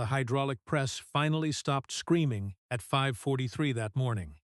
The hydraulic press finally stopped screaming at 5:43 that morning.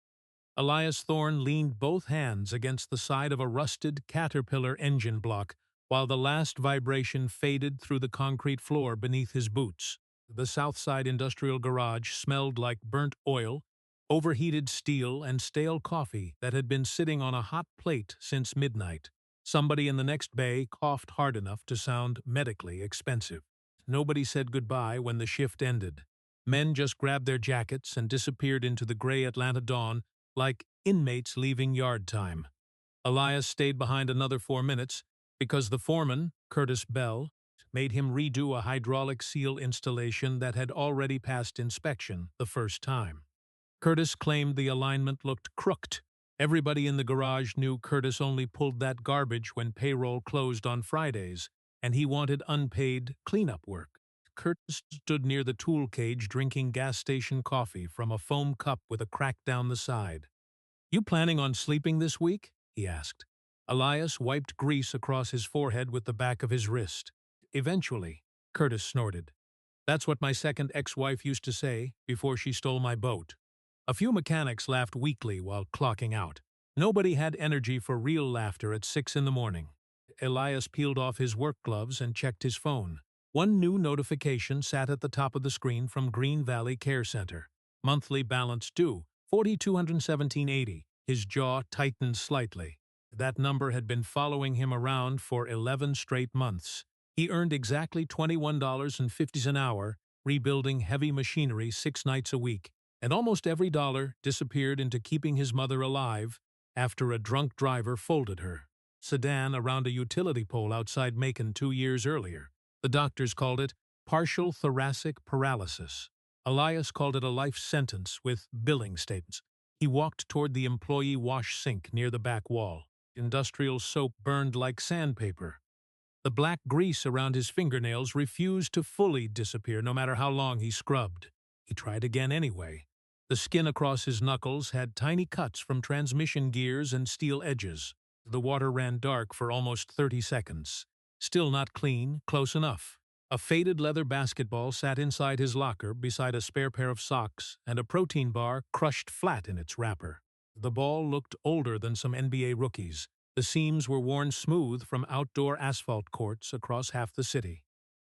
Elias Thorne leaned both hands against the side of a rusted Caterpillar engine block while the last vibration faded through the concrete floor beneath his boots. The Southside Industrial Garage smelled like burnt oil, overheated steel, and stale coffee that had been sitting on a hot plate since midnight. Somebody in the next bay coughed hard enough to sound medically expensive. Nobody said goodbye when the shift ended. Men just grabbed their jackets and disappeared into the gray Atlanta dawn like inmates leaving yard time. Elias stayed behind another 4 minutes because the foreman, Curtis Bell, made him redo a hydraulic seal installation that had already passed inspection the first time. Curtis claimed the alignment looked crooked. Everybody in the garage knew Curtis only pulled that garbage when payroll closed on Fridays, and he wanted unpaid cleanup work. Curtis stood near the tool cage drinking gas station coffee from a foam cup with a crack down the side. "You planning on sleeping this week?" he asked. Elias wiped grease across his forehead with the back of his wrist. "Eventually," Curtis snorted. "That's what my second ex-wife used to say before she stole my boat." A few mechanics laughed weakly while clocking out. Nobody had energy for real laughter at 6 in the morning. Elias peeled off his work gloves and checked his phone. One new notification sat at the top of the screen from Green Valley Care Center. Monthly balance due, $4,217.80. His jaw tightened slightly. That number had been following him around for 11 straight months. He earned exactly $21.50 an hour, rebuilding heavy machinery 6 nights a week, and almost every dollar disappeared into keeping his mother alive after a drunk driver folded her sedan around a utility pole outside Macon 2 years earlier. The doctors called it partial thoracic paralysis. Elias called it a life sentence with billing statements. He walked toward the employee wash sink near the back wall. Industrial soap burned like sandpaper. The black grease around his fingernails refused to fully disappear no matter how long he scrubbed. He tried again anyway. The skin across his knuckles had tiny cuts from transmission gears and steel edges. The water ran dark for almost 30 seconds. Still not clean, close enough. A faded leather basketball sat inside his locker beside a spare pair of socks and a protein bar crushed flat in its wrapper. The ball looked older than some NBA rookies. The seams were worn smooth from outdoor asphalt courts across half the city.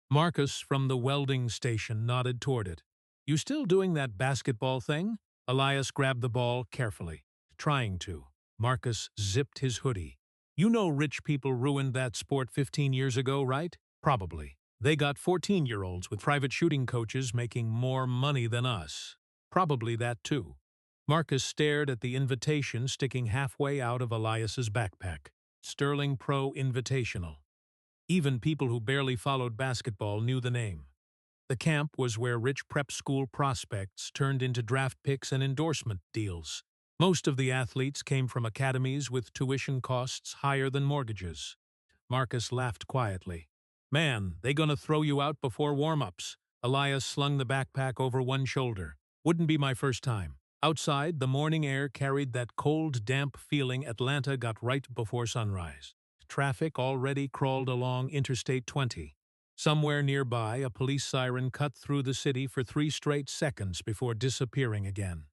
Marcus from the welding station nodded toward it. "You still doing that basketball thing?" Elias grabbed the ball carefully. "Trying to." Marcus zipped his hoodie. "You know rich people ruined that sport 15 years ago, right?" "Probably. They got 14-year-olds with private shooting coaches making more money than us." "Probably that too." Marcus stared at the invitation sticking halfway out of Elias's backpack. Sterling Pro Invitational. Even people who barely followed basketball knew the name. The camp was where rich prep school prospects turned into draft picks and endorsement deals. Most of the athletes came from academies with tuition costs higher than mortgages. Marcus laughed quietly. "Man, they gonna throw you out before warm-ups." Elias slung the backpack over one shoulder. "Wouldn't be my first time." Outside, the morning air carried that cold, damp feeling Atlanta got right before sunrise. Traffic already crawled along Interstate 20. Somewhere nearby, a police siren cut through the city for 3 straight seconds before disappearing again.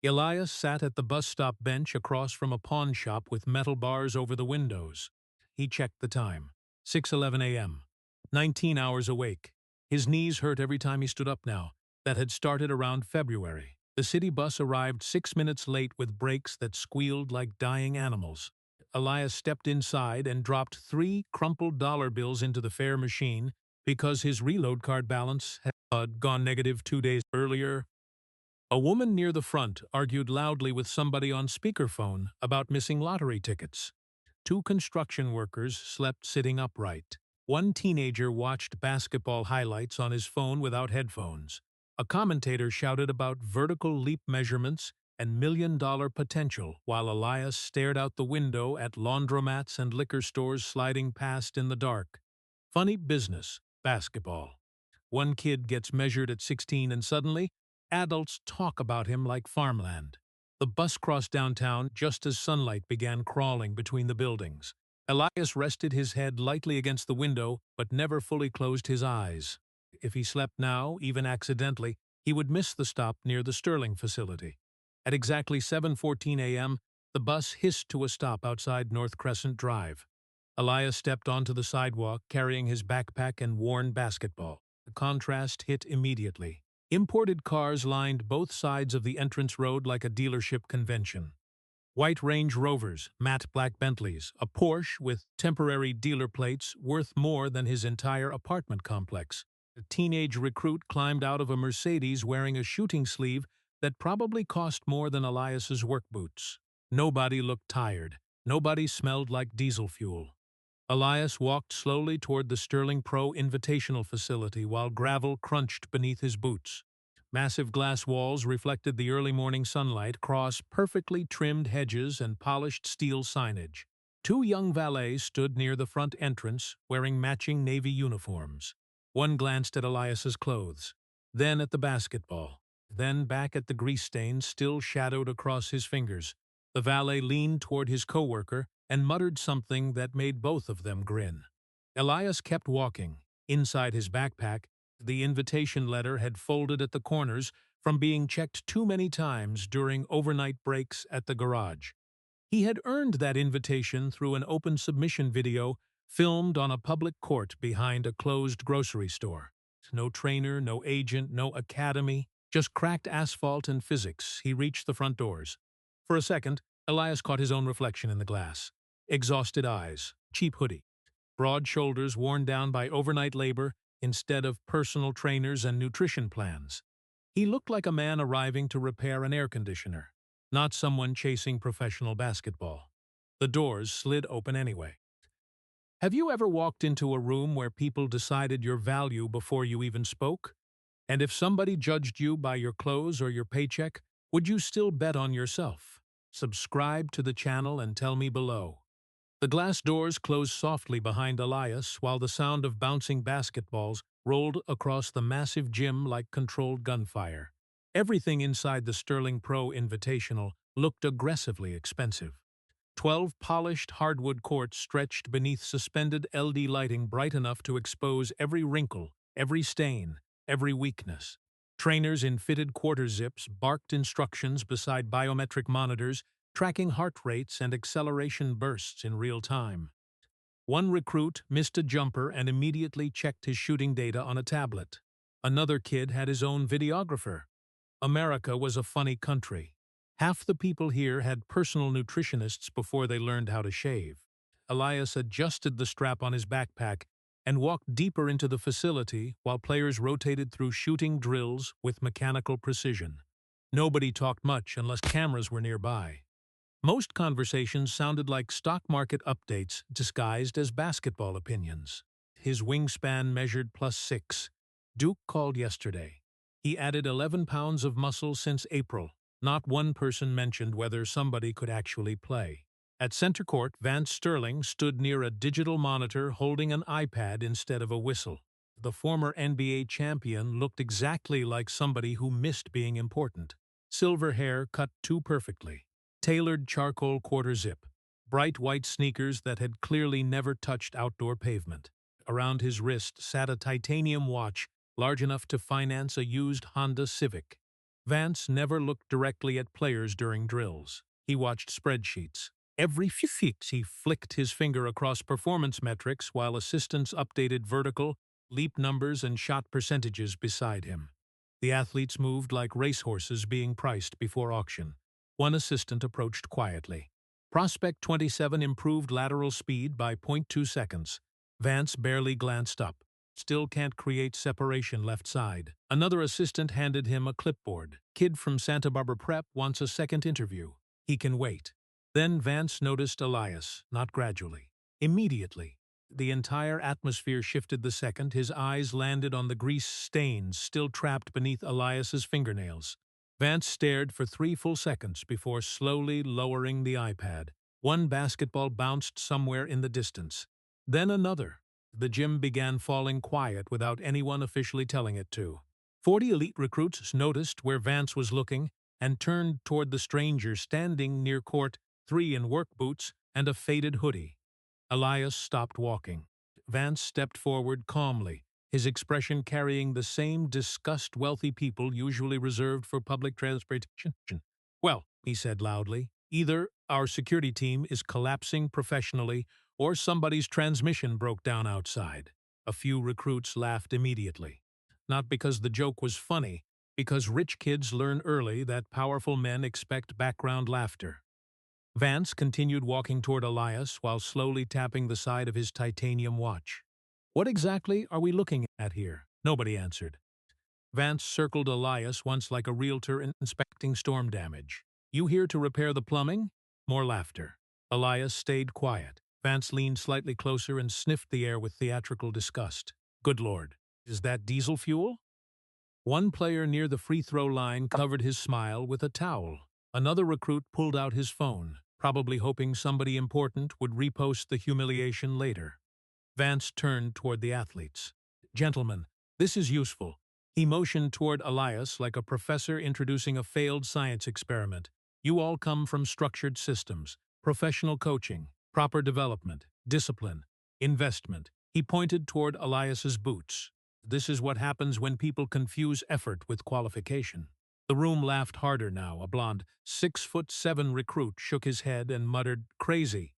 Elias sat at the bus stop bench across from a pawn shop with metal bars over the windows. He checked the time. 6:11 a.m. 19 hours awake. His knees hurt every time he stood up now. That had started around February. The city bus arrived 6 minutes late with brakes that squealed like dying animals. Elias stepped inside and dropped 3 crumpled dollar bills into the fare machine because his reload card balance had gone negative 2 days earlier. A woman near the front argued loudly with somebody on speakerphone about missing lottery tickets. 2 construction workers slept sitting upright. One teenager watched basketball highlights on his phone without headphones. A commentator shouted about vertical leap measurements and million-dollar potential while Elias stared out the window at laundromats and liquor stores sliding past in the dark. Funny business, basketball. One kid gets measured at 16 and suddenly, adults talk about him like farmland. The bus crossed downtown just as sunlight began crawling between the buildings. Elias rested his head lightly against the window but never fully closed his eyes. If he slept now, even accidentally, he would miss the stop near the Sterling facility. At exactly 7:14 a.m., the bus hissed to a stop outside North Crescent Drive. Elias stepped onto the sidewalk carrying his backpack and worn basketball. The contrast hit immediately. Imported cars lined both sides of the entrance road like a dealership convention. White Range Rovers, matte black Bentleys, a Porsche with temporary dealer plates worth more than his entire apartment complex. A teenage recruit climbed out of a Mercedes wearing a shooting sleeve that probably cost more than Elias's work boots. Nobody looked tired. Nobody smelled like diesel fuel. Elias walked slowly toward the Sterling Pro Invitational facility while gravel crunched beneath his boots. Massive glass walls reflected the early morning sunlight across perfectly trimmed hedges and polished steel signage. Two young valets stood near the front entrance, wearing matching navy uniforms. One glanced at Elias's clothes, then at the basketball, then back at the grease stains still shadowed across his fingers. The valet leaned toward his coworker and muttered something that made both of them grin. Elias kept walking. Inside his backpack, the invitation letter had folded at the corners from being checked too many times during overnight breaks at the garage. He had earned that invitation through an open submission video filmed on a public court behind a closed grocery store. No trainer, no agent, no academy, just cracked asphalt and physics. He reached the front doors. For a second, Elias caught his own reflection in the glass. Exhausted eyes, cheap hoodie, broad shoulders worn down by overnight labor instead of personal trainers and nutrition plans. He looked like a man arriving to repair an air conditioner, not someone chasing professional basketball. The doors slid open anyway. Have you ever walked into a room where people decided your value before you even spoke? And if somebody judged you by your clothes or your paycheck, would you still bet on yourself? Subscribe to the channel and tell me below. The glass doors closed softly behind Elias while the sound of bouncing basketballs rolled across the massive gym like controlled gunfire. Everything inside the Sterling Pro Invitational looked aggressively expensive. 12 polished hardwood courts stretched beneath suspended LED lighting bright enough to expose every wrinkle, every stain, every weakness. Trainers in fitted quarter zips barked instructions beside biometric monitors, tracking heart rates and acceleration bursts in real time. One recruit missed a jumper and immediately checked his shooting data on a tablet. Another kid had his own videographer. America was a funny country. Half the people here had personal nutritionists before they learned how to shave. Elias adjusted the strap on his backpack and walked deeper into the facility while players rotated through shooting drills with mechanical precision. Nobody talked much unless cameras were nearby. Most conversations sounded like stock market updates disguised as basketball opinions. His wingspan measured +6. Duke called yesterday. He added 11 pounds of muscle since April. Not one person mentioned whether somebody could actually play. At center court, Vance Sterling stood near a digital monitor holding an iPad instead of a whistle. The former NBA champion looked exactly like somebody who missed being important. Silver hair cut too perfectly. Tailored charcoal quarter zip. Bright white sneakers that had clearly never touched outdoor pavement. Around his wrist sat a titanium watch large enough to finance a used Honda Civic. Vance never looked directly at players during drills. He watched spreadsheets. Every few feet he flicked his finger across performance metrics while assistants updated vertical, leap numbers and shot percentages beside him. The athletes moved like racehorses being priced before auction. One assistant approached quietly. Prospect 27 improved lateral speed by 0.2 seconds. Vance barely glanced up. Still can't create separation left side. Another assistant handed him a clipboard. Kid from Santa Barbara Prep wants a second interview. He can wait. Then Vance noticed Elias, not gradually. Immediately. The entire atmosphere shifted the second his eyes landed on the grease stains still trapped beneath Elias's fingernails. Vance stared for 3 full seconds before slowly lowering the iPad. One basketball bounced somewhere in the distance. Then another. The gym began falling quiet without anyone officially telling it to. 40 elite recruits noticed where Vance was looking and turned toward the stranger standing near court 3 in work boots and a faded hoodie. Elias stopped walking. Vance stepped forward calmly, his expression carrying the same disgust wealthy people usually reserved for public transportation. "Well," he said loudly, "either our security team is collapsing professionally or somebody's transmission broke down outside." A few recruits laughed immediately. Not because the joke was funny, because rich kids learn early that powerful men expect background laughter. Vance continued walking toward Elias while slowly tapping the side of his titanium watch. "What exactly are we looking at here?" Nobody answered. Vance circled Elias once like a realtor inspecting storm damage. "You here to repair the plumbing?" More laughter. Elias stayed quiet. Vance leaned slightly closer and sniffed the air with theatrical disgust. "Good Lord, is that diesel fuel?" One player near the free throw line covered his smile with a towel. Another recruit pulled out his phone, probably hoping somebody important would repost the humiliation later. Vance turned toward the athletes. "Gentlemen, this is useful." He motioned toward Elias like a professor introducing a failed science experiment. "You all come from structured systems, professional coaching, proper development, discipline, investment." He pointed toward Elias's boots. "This is what happens when people confuse effort with qualification." The room laughed harder now. A blond, 6'7" recruit shook his head and muttered, "Crazy."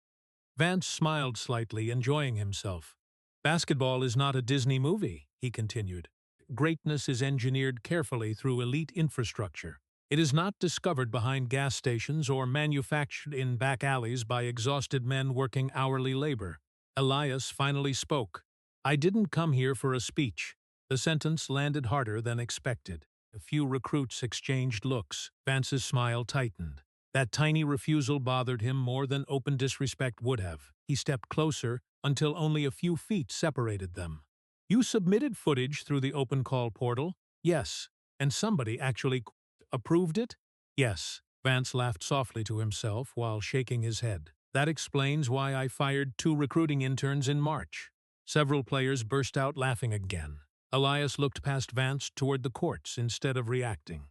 Vance smiled slightly, enjoying himself. "Basketball is not a Disney movie," he continued. "Greatness is engineered carefully through elite infrastructure. It is not discovered behind gas stations or manufactured in back alleys by exhausted men working hourly labor." Elias finally spoke. "I didn't come here for a speech." The sentence landed harder than expected. A few recruits exchanged looks. Vance's smile tightened. That tiny refusal bothered him more than open disrespect would have. He stepped closer until only a few feet separated them. "You submitted footage through the open call portal?" "Yes." "And somebody actually approved it?" "Yes." Vance laughed softly to himself while shaking his head. "That explains why I fired 2 recruiting interns in March." Several players burst out laughing again. Elias looked past Vance toward the courts instead of reacting.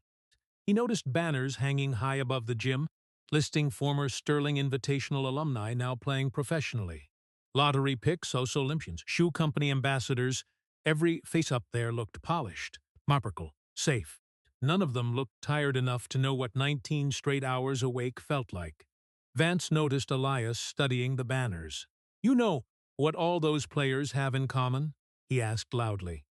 He noticed banners hanging high above the gym, listing former Sterling Invitational alumni now playing professionally. Lottery picks, also Olympians, shoe company ambassadors. Every face up there looked polished, marketable, safe. None of them looked tired enough to know what 19 straight hours awake felt like. Vance noticed Elias studying the banners. "You know what all those players have in common?" he asked loudly.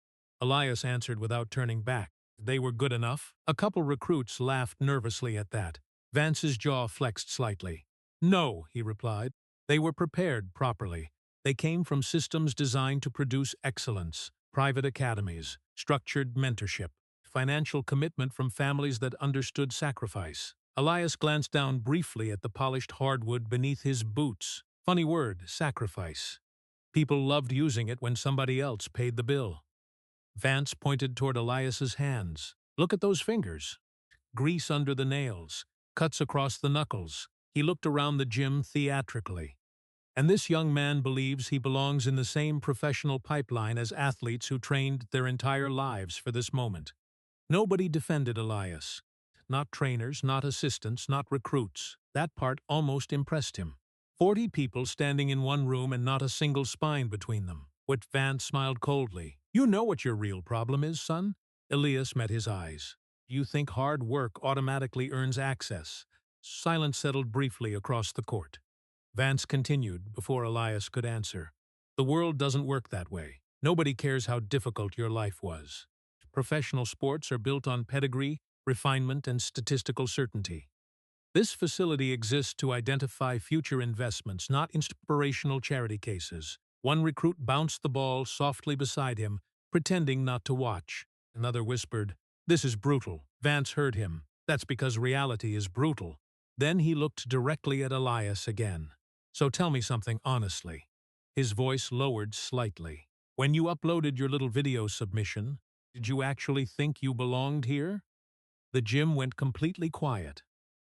Elias answered without turning back. "They were good enough." A couple recruits laughed nervously at that. Vance's jaw flexed slightly. "No," he replied. "They were prepared properly. They came from systems designed to produce excellence, private academies, structured mentorship, financial commitment from families that understood sacrifice." Elias glanced down briefly at the polished hardwood beneath his boots. Funny word, sacrifice. People loved using it when somebody else paid the bill. Vance pointed toward Elias's hands. "Look at those fingers. Grease under the nails, cuts across the knuckles." He looked around the gym theatrically. "And this young man believes he belongs in the same professional pipeline as athletes who trained their entire lives for this moment." Nobody defended Elias. Not trainers, not assistants, not recruits. That part almost impressed him. 40 people standing in one room and not a single spine between them. Whit Vance smiled coldly. "You know what your real problem is, son?" Elias met his eyes. "You think hard work automatically earns access." Silence settled briefly across the court. Vance continued before Elias could answer. "The world doesn't work that way. Nobody cares how difficult your life was. Professional sports are built on pedigree, refinement, and statistical certainty. This facility exists to identify future investments, not inspirational charity cases." One recruit bounced the ball softly beside him, pretending not to watch. Another whispered, "This is brutal." Vance heard him. "That's because reality is brutal." Then he looked directly at Elias again. "So tell me something honestly." His voice lowered slightly. "When you uploaded your little video submission, did you actually think you belonged here?" The gym went completely quiet.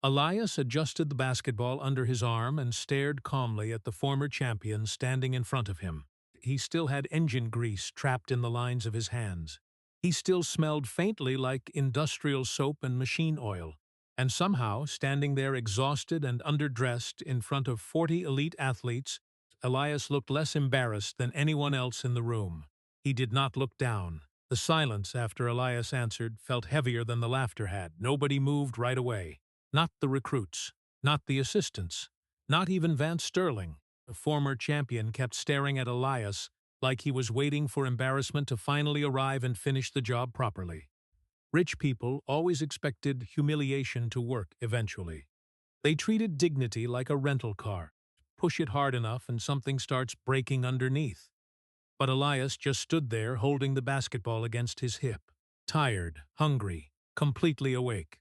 Elias adjusted the basketball under his arm and stared calmly at the former champion standing in front of him. He still had engine grease trapped in the lines of his hands. He still smelled faintly like industrial soap and machine oil. And somehow, standing there exhausted and underdressed in front of 40 elite athletes, Elias looked less embarrassed than anyone else in the room. He did not look down. The silence after Elias answered felt heavier than the laughter had. Nobody moved right away. Not the recruits. Not the assistants. Not even Vance Sterling. The former champion kept staring at Elias like he was waiting for embarrassment to finally arrive and finish the job properly. Rich people always expected humiliation to work eventually. They treated dignity like a rental car. Push it hard enough and something starts breaking underneath. But Elias just stood there holding the basketball against his hip, tired, hungry, completely awake.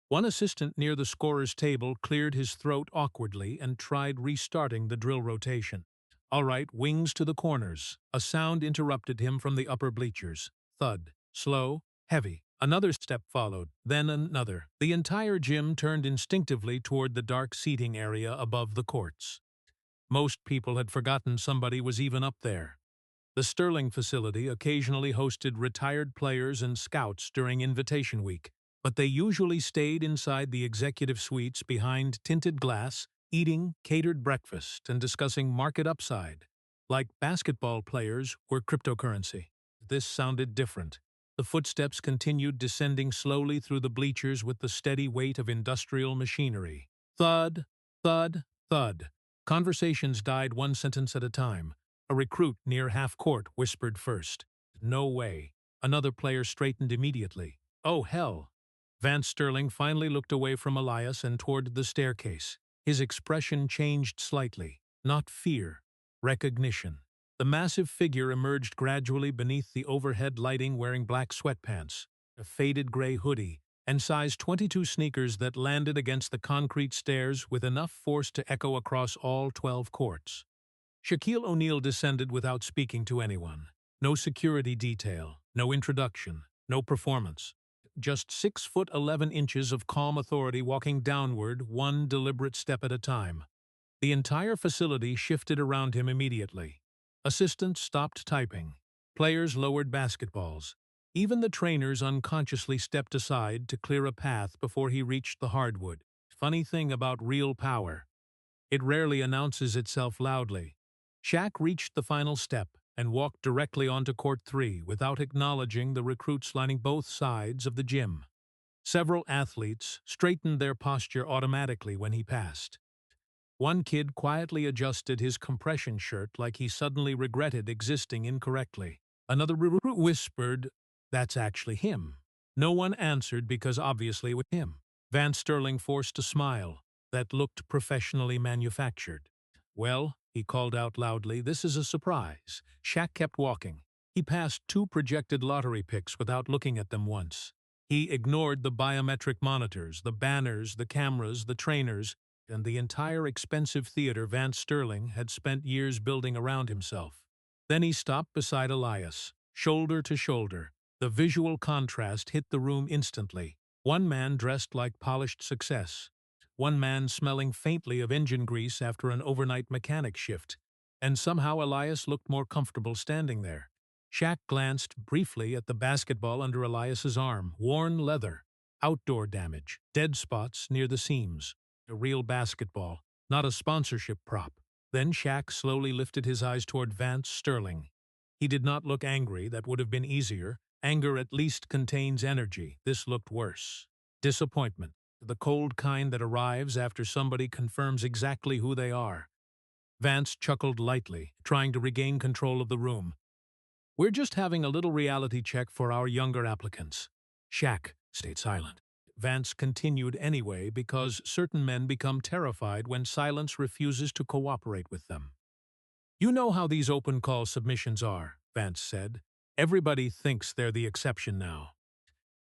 One assistant near the scorer's table cleared his throat awkwardly and tried restarting the drill rotation. All right, wings to the corners. A sound interrupted him from the upper bleachers. Thud. Slow. Heavy. Another step followed, then another. The entire gym turned instinctively toward the dark seating area above the courts. Most people had forgotten somebody was even up there. The Sterling facility occasionally hosted retired players and scouts during invitation week, but they usually stayed inside the executive suites behind tinted glass, eating catered breakfast and discussing market upside. Like basketball players were cryptocurrency. This sounded different. The footsteps continued descending slowly through the bleachers with the steady weight of industrial machinery. Thud, thud, thud. Conversations died one sentence at a time. A recruit near half-court whispered first. No way. Another player straightened immediately. Oh, hell. Vance Sterling finally looked away from Elias and toward the staircase. His expression changed slightly. Not fear. Recognition. The massive figure emerged gradually beneath the overhead lighting wearing black sweatpants, a faded gray hoodie, and size 22 sneakers that landed against the concrete stairs with enough force to echo across all 12 courts. Shaquille O'Neal descended without speaking to anyone. No security detail, no introduction, no performance. Just 6'11" of calm authority walking downward one deliberate step at a time. The entire facility shifted around him immediately. Assistants stopped typing. Players lowered basketballs. Even the trainers unconsciously stepped aside to clear a path before he reached the hardwood. Funny thing about real power. It rarely announces itself loudly. Shaq reached the final step and walked directly onto court 3 without acknowledging the recruits lining both sides of the gym. Several athletes straightened their posture automatically when he passed. One kid quietly adjusted his compression shirt like he suddenly regretted existing incorrectly. Another recruit whispered, "That's actually him." No one answered because obviously it was him. Vance Sterling forced a smile that looked professionally manufactured. "Well," he called out loudly, "this is a surprise." Shaq kept walking. He passed 2 projected lottery picks without looking at them once. He ignored the biometric monitors, the banners, the cameras, the trainers, and the entire expensive theater Vance Sterling had spent years building around himself. Then he stopped beside Elias, shoulder to shoulder. The visual contrast hit the room instantly. One man dressed like polished success. One man smelling faintly of engine grease after an overnight mechanic shift. And somehow Elias looked more comfortable standing there. Shaq glanced briefly at the basketball under Elias's arm. Worn leather. Outdoor damage. Dead spots near the seams. A real basketball, not a sponsorship prop. Then Shaq slowly lifted his eyes toward Vance Sterling. He did not look angry, that would have been easier. Anger at least contains energy. This looked worse. Disappointment, the cold kind that arrives after somebody confirms exactly who they are. Vance chuckled lightly, trying to regain control of the room. "We're just having a little reality check for our younger applicants." Shaq stayed silent. Vance continued anyway because certain men become terrified when silence refuses to cooperate with them. "You know how these open call submissions are," Vance said. "Everybody thinks they're the exception now.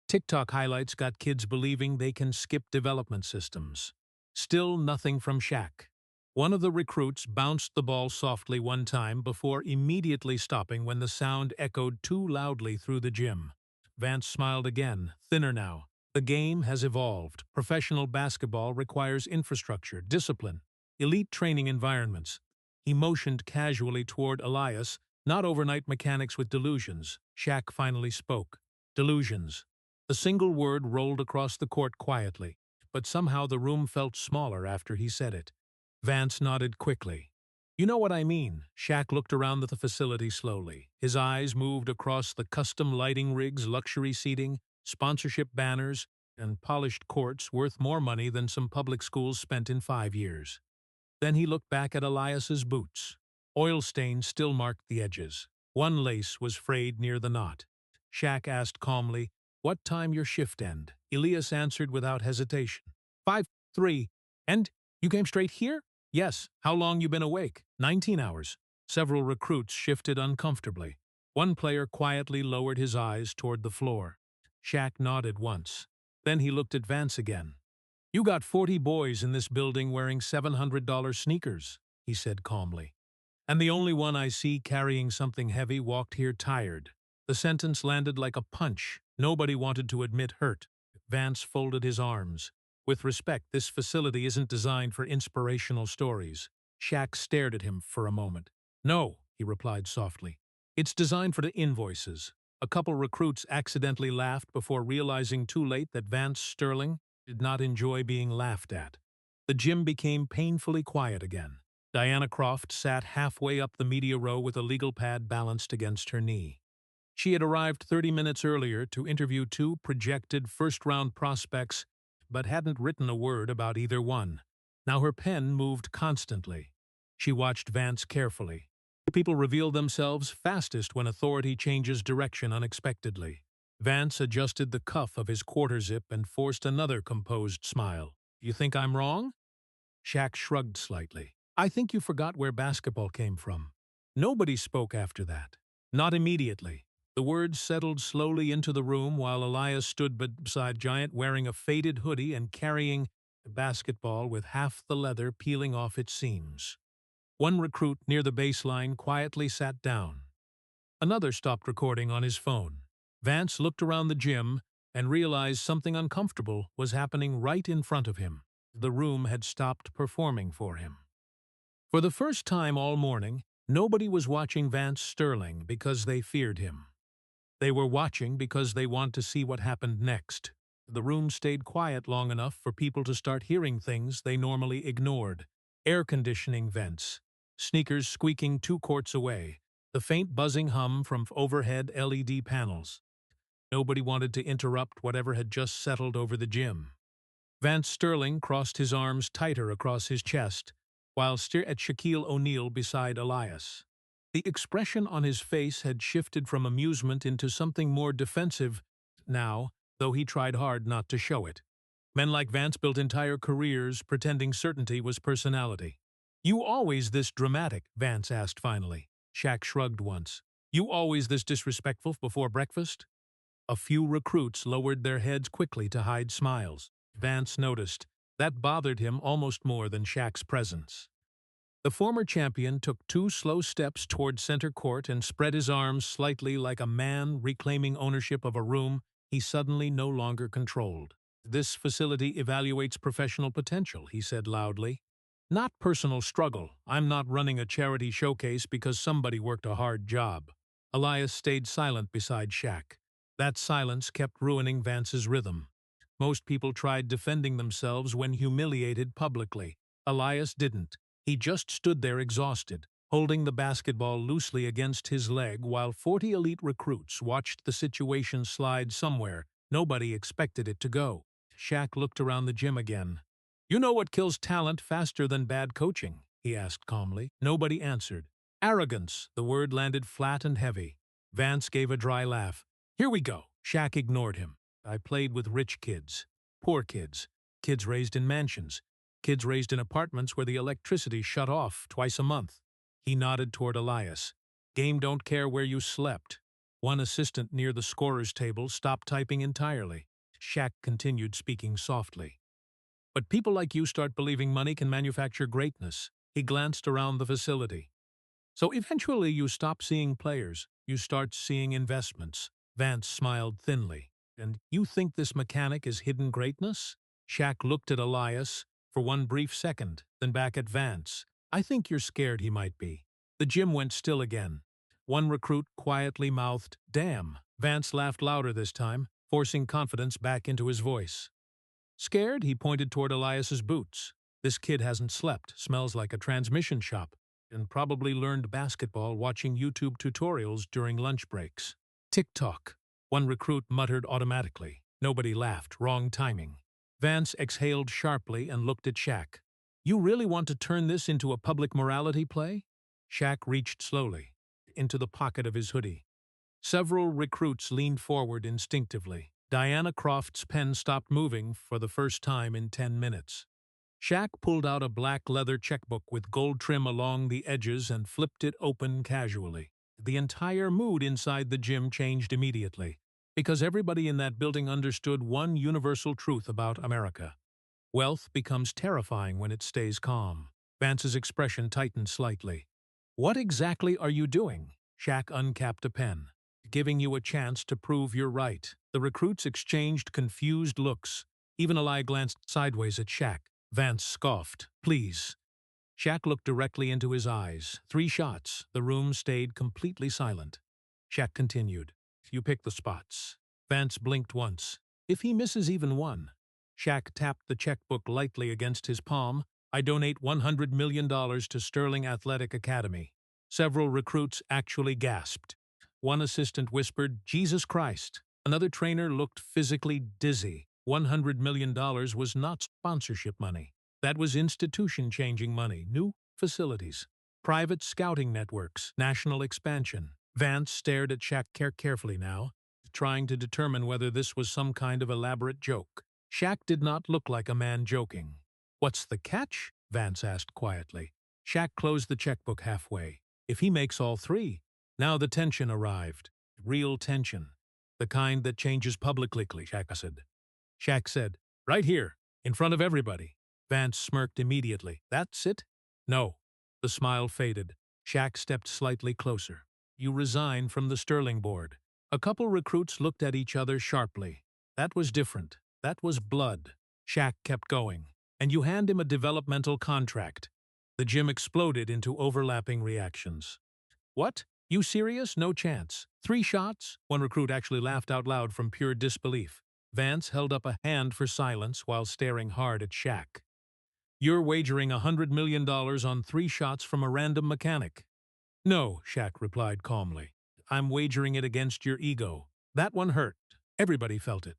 TikTok highlights got kids believing they can skip development systems." Still nothing from Shaq. One of the recruits bounced the ball softly one time before immediately stopping when the sound echoed too loudly through the gym. Vance smiled again, thinner now. The game has evolved. Professional basketball requires infrastructure, discipline, elite training environments. He motioned casually toward Elias, not overnight mechanics with delusions. Shaq finally spoke. Delusions. The single word rolled across the court quietly, but somehow the room felt smaller after he said it. Vance nodded quickly. You know what I mean. Shaq looked around the facility slowly. His eyes moved across the custom lighting rigs, luxury seating, sponsorship banners, and polished courts worth more money than some public schools spent in 5 years. Then he looked back at Elias's boots. Oil stains still marked the edges. One lace was frayed near the knot. Shaq asked calmly, "What time your shift end?" Elias answered without hesitation. 5:03. "And you came straight here?" "Yes. How long you been awake?" 19 hours. Several recruits shifted uncomfortably. One player quietly lowered his eyes toward the floor. Shaq nodded once. Then he looked at Vance again. "You got 40 boys in this building wearing $700 sneakers," he said calmly. "And the only one I see carrying something heavy walked here tired." The sentence landed like a punch. Nobody wanted to admit hurt. Vance folded his arms. "With respect, this facility isn't designed for inspirational stories." Shaq stared at him for a moment. "No," he replied softly. "It's designed for the invoices." A couple recruits accidentally laughed before realizing too late that Vance Sterling did not enjoy being laughed at. The gym became painfully quiet again. Diana Croft sat halfway up the media row with a legal pad balanced against her knee. She had arrived 30 minutes earlier to interview two projected first-round prospects, but hadn't written a word about either one. Now her pen moved constantly. She watched Vance carefully. People reveal themselves fastest when authority changes direction unexpectedly. Vance adjusted the cuff of his quarter zip and forced another composed smile. "You think I'm wrong?" Shaq shrugged slightly. "I think you forgot where basketball came from." Nobody spoke after that. Not immediately. The words settled slowly into the room while Elias stood beside Giant wearing a faded hoodie and carrying a basketball with half the leather peeling off its seams. One recruit near the baseline quietly sat down. Another stopped recording on his phone. Vance looked around the gym and realized something uncomfortable was happening right in front of him. The room had stopped performing for him. For the first time all morning, nobody was watching Vance Sterling because they feared him. They were watching because they wanted to see what happened next. The room stayed quiet long enough for people to start hearing things they normally ignored. Air conditioning vents, sneakers squeaking 2 courts away, the faint buzzing hum from overhead LED panels. Nobody wanted to interrupt whatever had just settled over the gym. Vance Sterling crossed his arms tighter across his chest, while staring at Shaquille O'Neal beside Elias. The expression on his face had shifted from amusement into something more defensive now, though he tried hard not to show it. Men like Vance built entire careers pretending certainty was personality. "You always this dramatic?" Vance asked finally. Shaq shrugged once. "You always this disrespectful before breakfast?" A few recruits lowered their heads quickly to hide smiles. Vance noticed. That bothered him almost more than Shaq's presence. The former champion took 2 slow steps toward center court and spread his arms slightly like a man reclaiming ownership of a room he suddenly no longer controlled. "This facility evaluates professional potential," he said loudly. "Not personal struggle. I'm not running a charity showcase because somebody worked a hard job." Elias stayed silent beside Shaq. That silence kept ruining Vance's rhythm. Most people tried defending themselves when humiliated publicly. Elias didn't. He just stood there exhausted, holding the basketball loosely against his leg while 40 elite recruits watched the situation slide somewhere nobody expected it to go. Shaq looked around the gym again. "You know what kills talent faster than bad coaching?" he asked calmly. Nobody answered. "Arrogance." The word landed flat and heavy. Vance gave a dry laugh. "Here we go." Shaq ignored him. "I played with rich kids, poor kids, kids raised in mansions, kids raised in apartments where the electricity shut off twice a month." He nodded toward Elias. "Game don't care where you slept." One assistant near the scorer's table stopped typing entirely. Shaq continued speaking softly. "But people like you start believing money can manufacture greatness." He glanced around the facility. "So eventually you stop seeing players, you start seeing investments." Vance smiled thinly. "And you think this mechanic is hidden greatness?" Shaq looked at Elias for one brief second, then back at Vance. "I think you're scared he might be." The gym went still again. One recruit quietly mouthed, "Damn." Vance laughed louder this time, forcing confidence back into his voice. "Scared?" He pointed toward Elias's boots. "This kid hasn't slept, smells like a transmission shop." and probably learned basketball watching YouTube tutorials during lunch breaks. Tick-tock, one recruit muttered automatically. Nobody laughed. Wrong timing. Vance exhaled sharply and looked at Shaq. You really want to turn this into a public morality play? Shaq reached slowly into the pocket of his hoodie. Several recruits leaned forward instinctively. Diana Croft's pen stopped moving for the first time in 10 minutes. Shaq pulled out a black leather checkbook with gold trim along the edges and flipped it open casually. The entire mood inside the gym changed immediately, because everybody in that building understood one universal truth about America. Wealth becomes terrifying when it stays calm. Vance's expression tightened slightly. What exactly are you doing? Shaq uncapped a pen. Giving you a chance to prove you're right. The recruits exchanged confused looks. Even Eli glanced sideways at Shaq. Vance scoffed. Please. Shaq looked directly into his eyes. 3 shots. The room stayed completely silent. Shaq continued. You pick the spots. Vance blinked once. If he misses even one. Shaq tapped the checkbook lightly against his palm. I donate $100 million to Sterling Athletic Academy. Several recruits actually gasped. One assistant whispered, Jesus Christ. Another trainer looked physically dizzy. $100 million was not sponsorship money. That was institution-changing money, new facilities, private scouting networks, national expansion. Vance stared at Shaq carefully now, trying to determine whether this was some kind of elaborate joke. Shaq did not look like a man joking. What's the catch? Vance asked quietly. Shaq closed the checkbook halfway. If he makes all 3. Now the tension arrived. Real tension. The kind that changes publicly, Shaq said. Shaq said, right here, in front of everybody. Vance smirked immediately. That's it? No. The smile faded. Shaq stepped slightly closer. You resign from the Sterling board. A couple recruits looked at each other sharply. That was different. That was blood. Shaq kept going. And you hand him a developmental contract. The gym exploded into overlapping reactions. What? You serious? No chance. 3 shots? One recruit actually laughed out loud from pure disbelief. Vance held up a hand for silence while staring hard at Shaq. You're wagering $100 million on 3 shots from a random mechanic. No, Shaq replied calmly. I'm wagering it against your ego. That one hurt. Everybody felt it.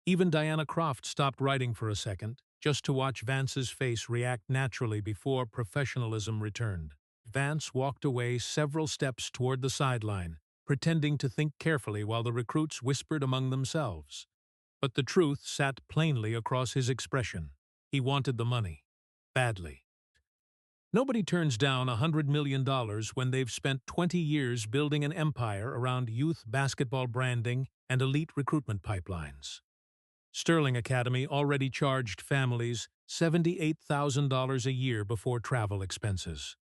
Even Diana Croft stopped writing for a second, just to watch Vance's face react naturally before professionalism returned. Vance walked away several steps toward the sideline, pretending to think carefully while the recruits whispered among themselves. But the truth sat plainly across his expression. He wanted the money. Badly. Nobody turns down $100 million when they've spent 20 years building an empire around youth basketball branding and elite recruitment pipelines. Sterling Academy already charged families $78,000 a year before travel expenses.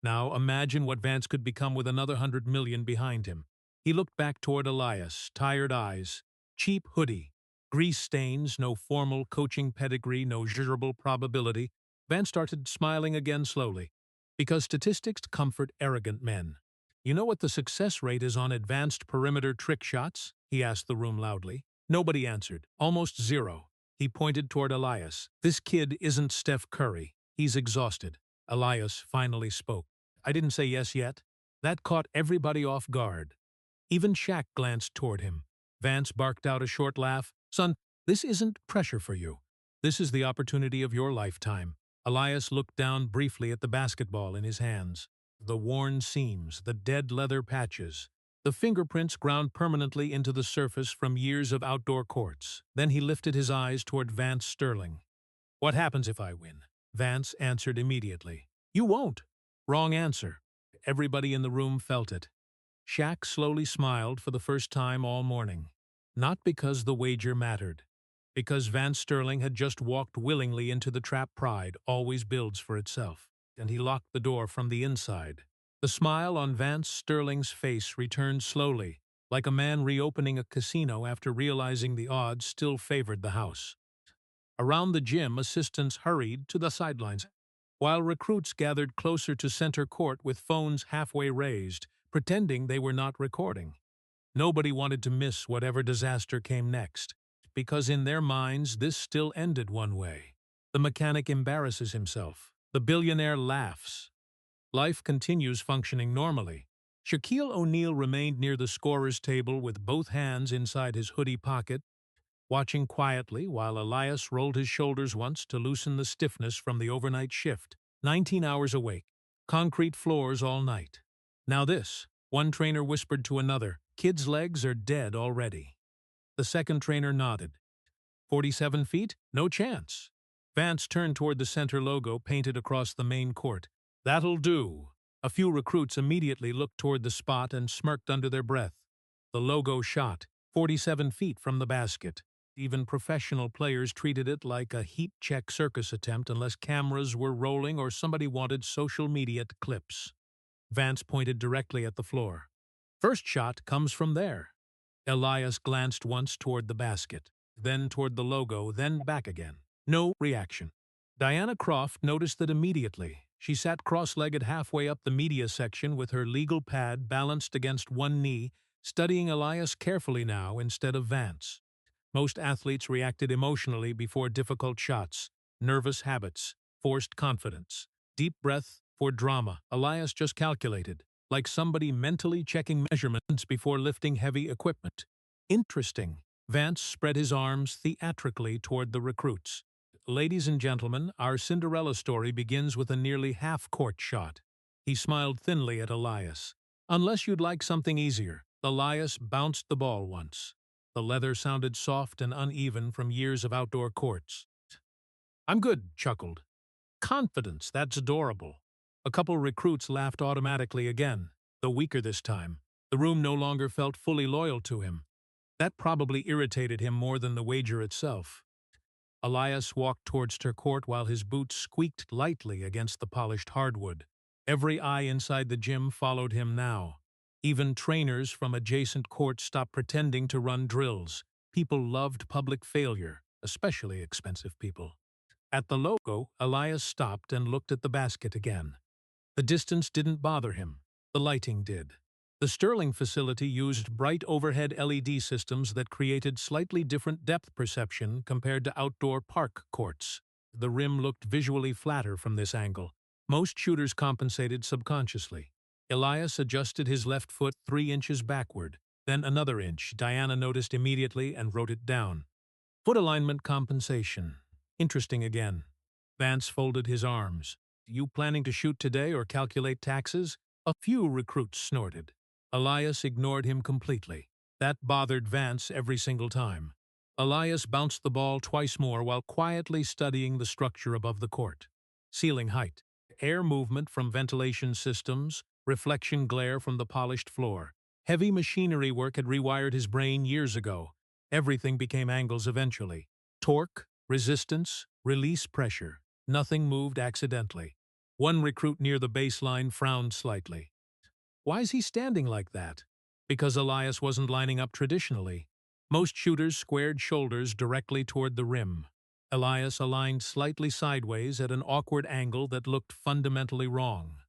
Now imagine what Vance could become with another $100 million behind him. He looked back toward Elias, tired eyes, cheap hoodie, grease stains, no formal coaching pedigree, no measurable probability. Vance started smiling again slowly. Because statistics comfort arrogant men. You know what the success rate is on advanced perimeter trick shots? He asked the room loudly. Nobody answered. Almost 0. He pointed toward Elias. This kid isn't Steph Curry. He's exhausted. Elias finally spoke. I didn't say yes yet. That caught everybody off guard. Even Shaq glanced toward him. Vance barked out a short laugh. Son, this isn't pressure for you. This is the opportunity of your lifetime. Elias looked down briefly at the basketball in his hands. The worn seams, the dead leather patches, the fingerprints ground permanently into the surface from years of outdoor courts. Then he lifted his eyes toward Vance Sterling. What happens if I win? Vance answered immediately. You won't. Wrong answer. Everybody in the room felt it. Shaq slowly smiled for the first time all morning. Not because the wager mattered. Because Vance Sterling had just walked willingly into the trap pride always builds for itself. And he locked the door from the inside. The smile on Vance Sterling's face returned slowly, like a man reopening a casino after realizing the odds still favored the house. Around the gym, assistants hurried to the sidelines, while recruits gathered closer to center court with phones halfway raised, pretending they were not recording. Nobody wanted to miss whatever disaster came next, because in their minds this still ended one way. The mechanic embarrasses himself. The billionaire laughs. Life continues functioning normally. Shaquille O'Neal remained near the scorer's table with both hands inside his hoodie pocket, watching quietly while Elias rolled his shoulders once to loosen the stiffness from the overnight shift. 19 hours awake. Concrete floors all night. Now this, one trainer whispered to another, "Kid's legs are dead already." The second trainer nodded. 47 feet? No chance. Vance turned toward the center logo painted across the main court. "That'll do." A few recruits immediately looked toward the spot and smirked under their breath. The logo shot, 47 feet from the basket. Even professional players treated it like a heat-check circus attempt unless cameras were rolling or somebody wanted social media clips. Vance pointed directly at the floor. "First shot comes from there." Elias glanced once toward the basket, then toward the logo, then back again. No reaction. Diana Croft noticed that immediately. She sat cross-legged halfway up the media section with her legal pad balanced against one knee, studying Elias carefully now instead of Vance. Most athletes reacted emotionally before difficult shots, nervous habits, forced confidence. Deep breath for drama. Elias just calculated, like somebody mentally checking measurements before lifting heavy equipment. Interesting. Vance spread his arms theatrically toward the recruits. "Ladies and gentlemen, our Cinderella story begins with a nearly half-court shot." He smiled thinly at Elias. "Unless you'd like something easier." Elias bounced the ball once. The leather sounded soft and uneven from years of outdoor courts. "I'm good," chuckled. "Confidence, that's adorable." A couple recruits laughed automatically again, though weaker this time. The room no longer felt fully loyal to him. That probably irritated him more than the wager itself. Elias walked towards her court while his boots squeaked lightly against the polished hardwood. Every eye inside the gym followed him now. Even trainers from adjacent courts stopped pretending to run drills. People loved public failure, especially expensive people. At the logo, Elias stopped and looked at the basket again. The distance didn't bother him. The lighting did. The Sterling facility used bright overhead LED systems that created slightly different depth perception compared to outdoor park courts. The rim looked visually flatter from this angle. Most shooters compensated subconsciously. Elias adjusted his left foot 3 inches backward, then another inch. Diana noticed immediately and wrote it down. Foot alignment compensation. Interesting again. Vance folded his arms. "You planning to shoot today or calculate taxes?" A few recruits snorted. Elias ignored him completely. That bothered Vance every single time. Elias bounced the ball twice more while quietly studying the structure above the court. Ceiling height, air movement from ventilation systems, reflection glare from the polished floor. Heavy machinery work had rewired his brain years ago. Everything became angles eventually. Torque, resistance, release pressure. Nothing moved accidentally. One recruit near the baseline frowned slightly. Why is he standing like that? Because Elias wasn't lining up traditionally. Most shooters squared shoulders directly toward the rim. Elias aligned slightly sideways at an awkward angle that looked fundamentally wrong.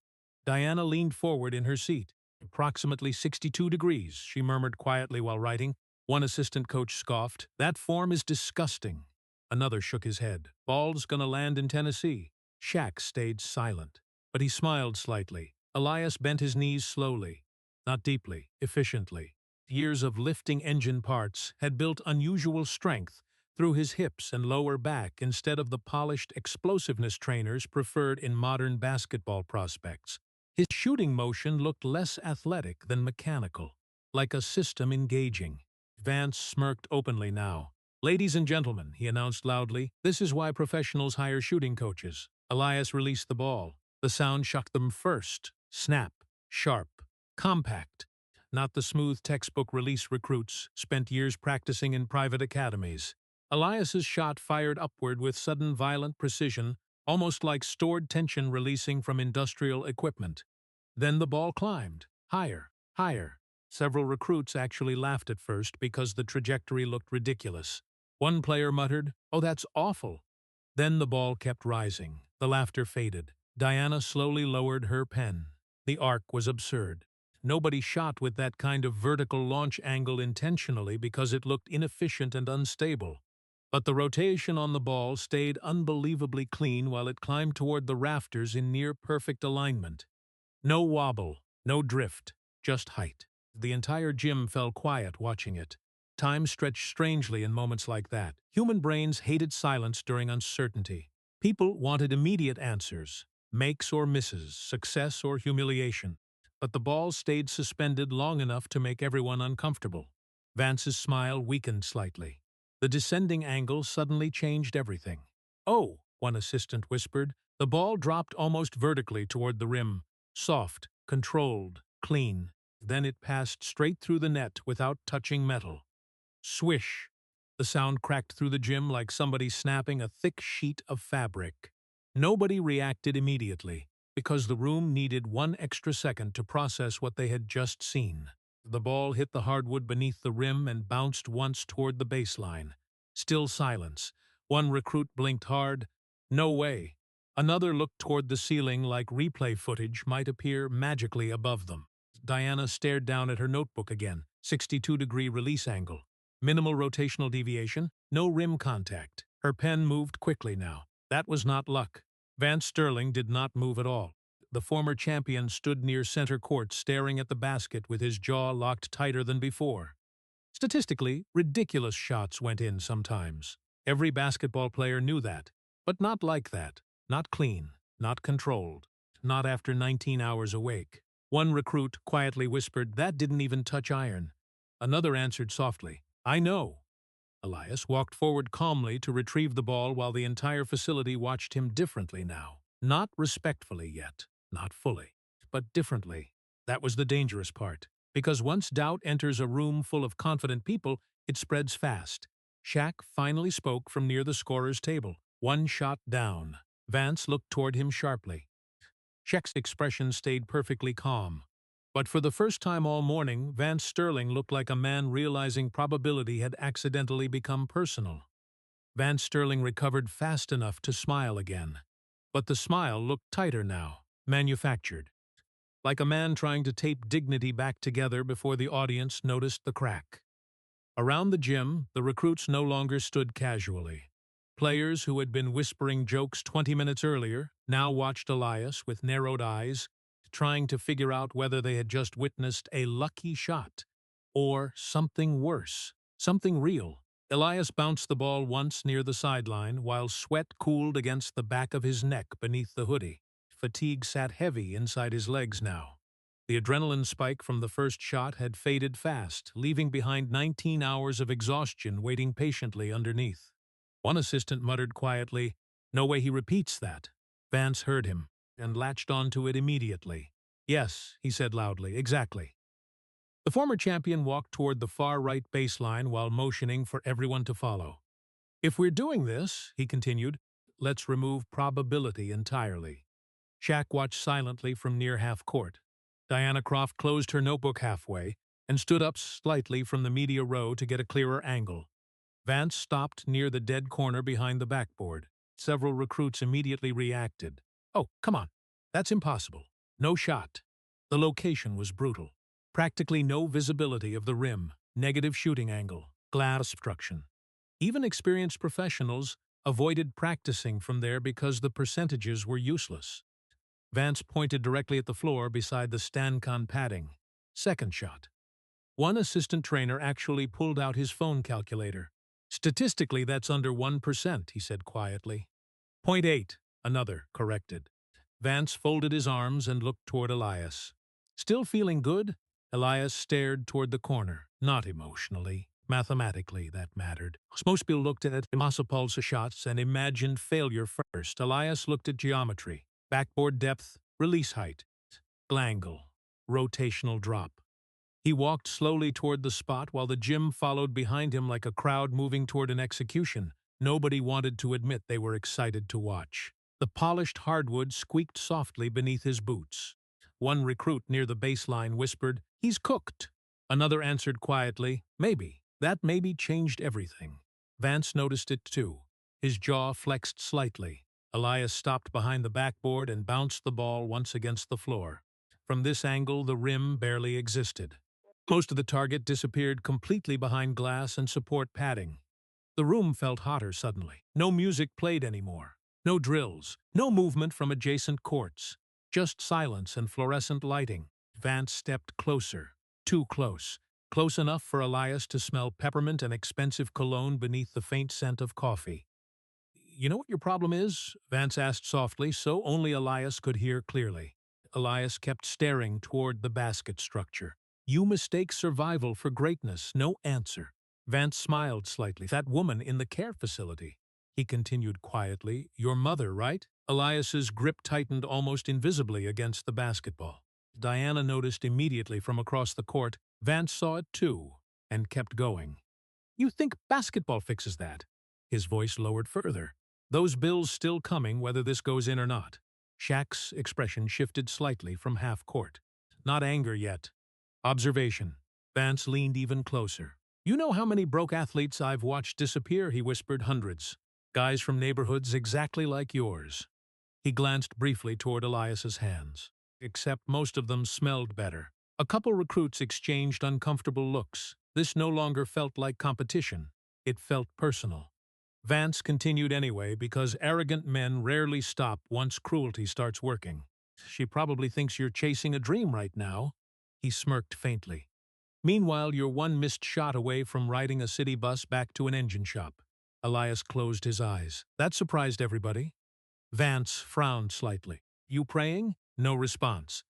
Diana leaned forward in her seat. "Approximately 62 degrees, she murmured quietly while writing. One assistant coach scoffed. "That form is disgusting." Another shook his head. "Ball's gonna land in Tennessee." Shaq stayed silent, but he smiled slightly. Elias bent his knees slowly, not deeply, efficiently. Years of lifting engine parts had built unusual strength through his hips and lower back instead of the polished explosiveness trainers preferred in modern basketball prospects. His shooting motion looked less athletic than mechanical, like a system engaging. Vance smirked openly now. "Ladies and gentlemen," he announced loudly, "this is why professionals hire shooting coaches." Elias released the ball. The sound shocked them first. Snap, sharp, compact. Not the smooth textbook release recruits spent years practicing in private academies. Elias's shot fired upward with sudden violent precision, almost like stored tension releasing from industrial equipment. Then the ball climbed, higher, higher. Several recruits actually laughed at first because the trajectory looked ridiculous. One player muttered, "Oh, that's awful." Then the ball kept rising. The laughter faded. Diana slowly lowered her pen. The arc was absurd. Nobody shot with that kind of vertical launch angle intentionally because it looked inefficient and unstable. But the rotation on the ball stayed unbelievably clean while it climbed toward the rafters in near-perfect alignment. No wobble, no drift, just height. The entire gym fell quiet watching it. Time stretched strangely in moments like that. Human brains hated silence during uncertainty. People wanted immediate answers, makes or misses, success or humiliation. But the ball stayed suspended long enough to make everyone uncomfortable. Vance's smile weakened slightly. The descending angle suddenly changed everything. "Oh," one assistant whispered. The ball dropped almost vertically toward the rim. Soft, controlled, clean. Then it passed straight through the net without touching metal. Swish! The sound cracked through the gym like somebody snapping a thick sheet of fabric. Nobody reacted immediately, because the room needed one extra second to process what they had just seen. The ball hit the hardwood beneath the rim and bounced once toward the baseline. Still silence. One recruit blinked hard. No way. Another looked toward the ceiling like replay footage might appear magically above them. Diana stared down at her notebook again. 62-degree release angle. Minimal rotational deviation, no rim contact. Her pen moved quickly now. That was not luck. Vance Sterling did not move at all. The former champion stood near center court staring at the basket with his jaw locked tighter than before. Statistically, ridiculous shots went in sometimes. Every basketball player knew that. But not like that. Not clean. Not controlled. Not after 19 hours awake. One recruit quietly whispered, "That didn't even touch iron." Another answered softly, "I know." Elias walked forward calmly to retrieve the ball while the entire facility watched him differently now. Not respectfully yet, not fully, but differently. That was the dangerous part. Because once doubt enters a room full of confident people, it spreads fast. Shaq finally spoke from near the scorer's table. One shot down. Vance looked toward him sharply. Shaq's expression stayed perfectly calm. But for the first time all morning, Vance Sterling looked like a man realizing probability had accidentally become personal. Vance Sterling recovered fast enough to smile again. But the smile looked tighter now, manufactured. Like a man trying to tape dignity back together before the audience noticed the crack. Around the gym, the recruits no longer stood casually. Players who had been whispering jokes 20 minutes earlier now watched Elias with narrowed eyes, trying to figure out whether they had just witnessed a lucky shot or something worse, something real. Elias bounced the ball once near the sideline while sweat cooled against the back of his neck beneath the hoodie. Fatigue sat heavy inside his legs now. The adrenaline spike from the first shot had faded fast, leaving behind 19 hours of exhaustion waiting patiently underneath. One assistant muttered quietly, "No way he repeats that." Vance heard him and latched onto it immediately. "Yes," he said loudly, "exactly." The former champion walked toward the far right baseline while motioning for everyone to follow. "If we're doing this," he continued, "let's remove probability entirely." Shaq watched silently from near half court. Diana Croft closed her notebook halfway and stood up slightly from the media row to get a clearer angle. Vance stopped near the dead corner behind the backboard. Several recruits immediately reacted. "Oh, come on. That's impossible. No shot." The location was brutal. Practically no visibility of the rim, negative shooting angle, glass obstruction. Even experienced professionals avoided practicing from there because the percentages were useless. Vance pointed directly at the floor beside the Stancon padding. Second shot. One assistant trainer actually pulled out his phone calculator. "Statistically, that's under 1%, he said quietly. "0.8, another corrected. Vance folded his arms and looked toward Elias. Still feeling good? Elias stared toward the corner, not emotionally. Mathematically, that mattered. Most people looked at Masopulsa shots and imagined failure first. Elias looked at geometry, backboard depth, release height, angle, rotational drop. He walked slowly toward the spot while the gym followed behind him like a crowd moving toward an execution. Nobody wanted to admit they were excited to watch. The polished hardwood squeaked softly beneath his boots. One recruit near the baseline whispered, "He's cooked." Another answered quietly, "Maybe." That maybe changed everything. Vance noticed it too. His jaw flexed slightly. Elias stopped behind the backboard and bounced the ball once against the floor. From this angle, the rim barely existed. Most of the target disappeared completely behind glass and support padding. The room felt hotter suddenly. No music played anymore. No drills. No movement from adjacent courts. Just silence and fluorescent lighting. Vance stepped closer. Too close. Close enough for Elias to smell peppermint and expensive cologne beneath the faint scent of coffee. "You know what your problem is?" Vance asked softly, so only Elias could hear clearly. Elias kept staring toward the basket structure. "You mistake survival for greatness. No answer." Vance smiled slightly. "That woman in the care facility." He continued quietly, "Your mother, right?" Elias's grip tightened almost invisibly against the basketball. Diana noticed immediately from across the court. Vance saw it too, and kept going. "You think basketball fixes that?" His voice lowered further. "Those bills still coming whether this goes in or not." Shaq's expression shifted slightly from half-court. Not anger yet. Observation. Vance leaned even closer. "You know how many broke athletes I've watched disappear," he whispered. "Hundreds. Guys from neighborhoods exactly like yours." He glanced briefly toward Elias's hands. Except most of them smelled better. A couple recruits exchanged uncomfortable looks. This no longer felt like competition. It felt personal. Vance continued anyway because arrogant men rarely stop once cruelty starts working. "She probably thinks you're chasing a dream right now." He smirked faintly. "Meanwhile, you're one missed shot away from riding a city bus back to an engine shop." Elias closed his eyes. That surprised everybody. Vance frowned slightly. "You praying?" No response.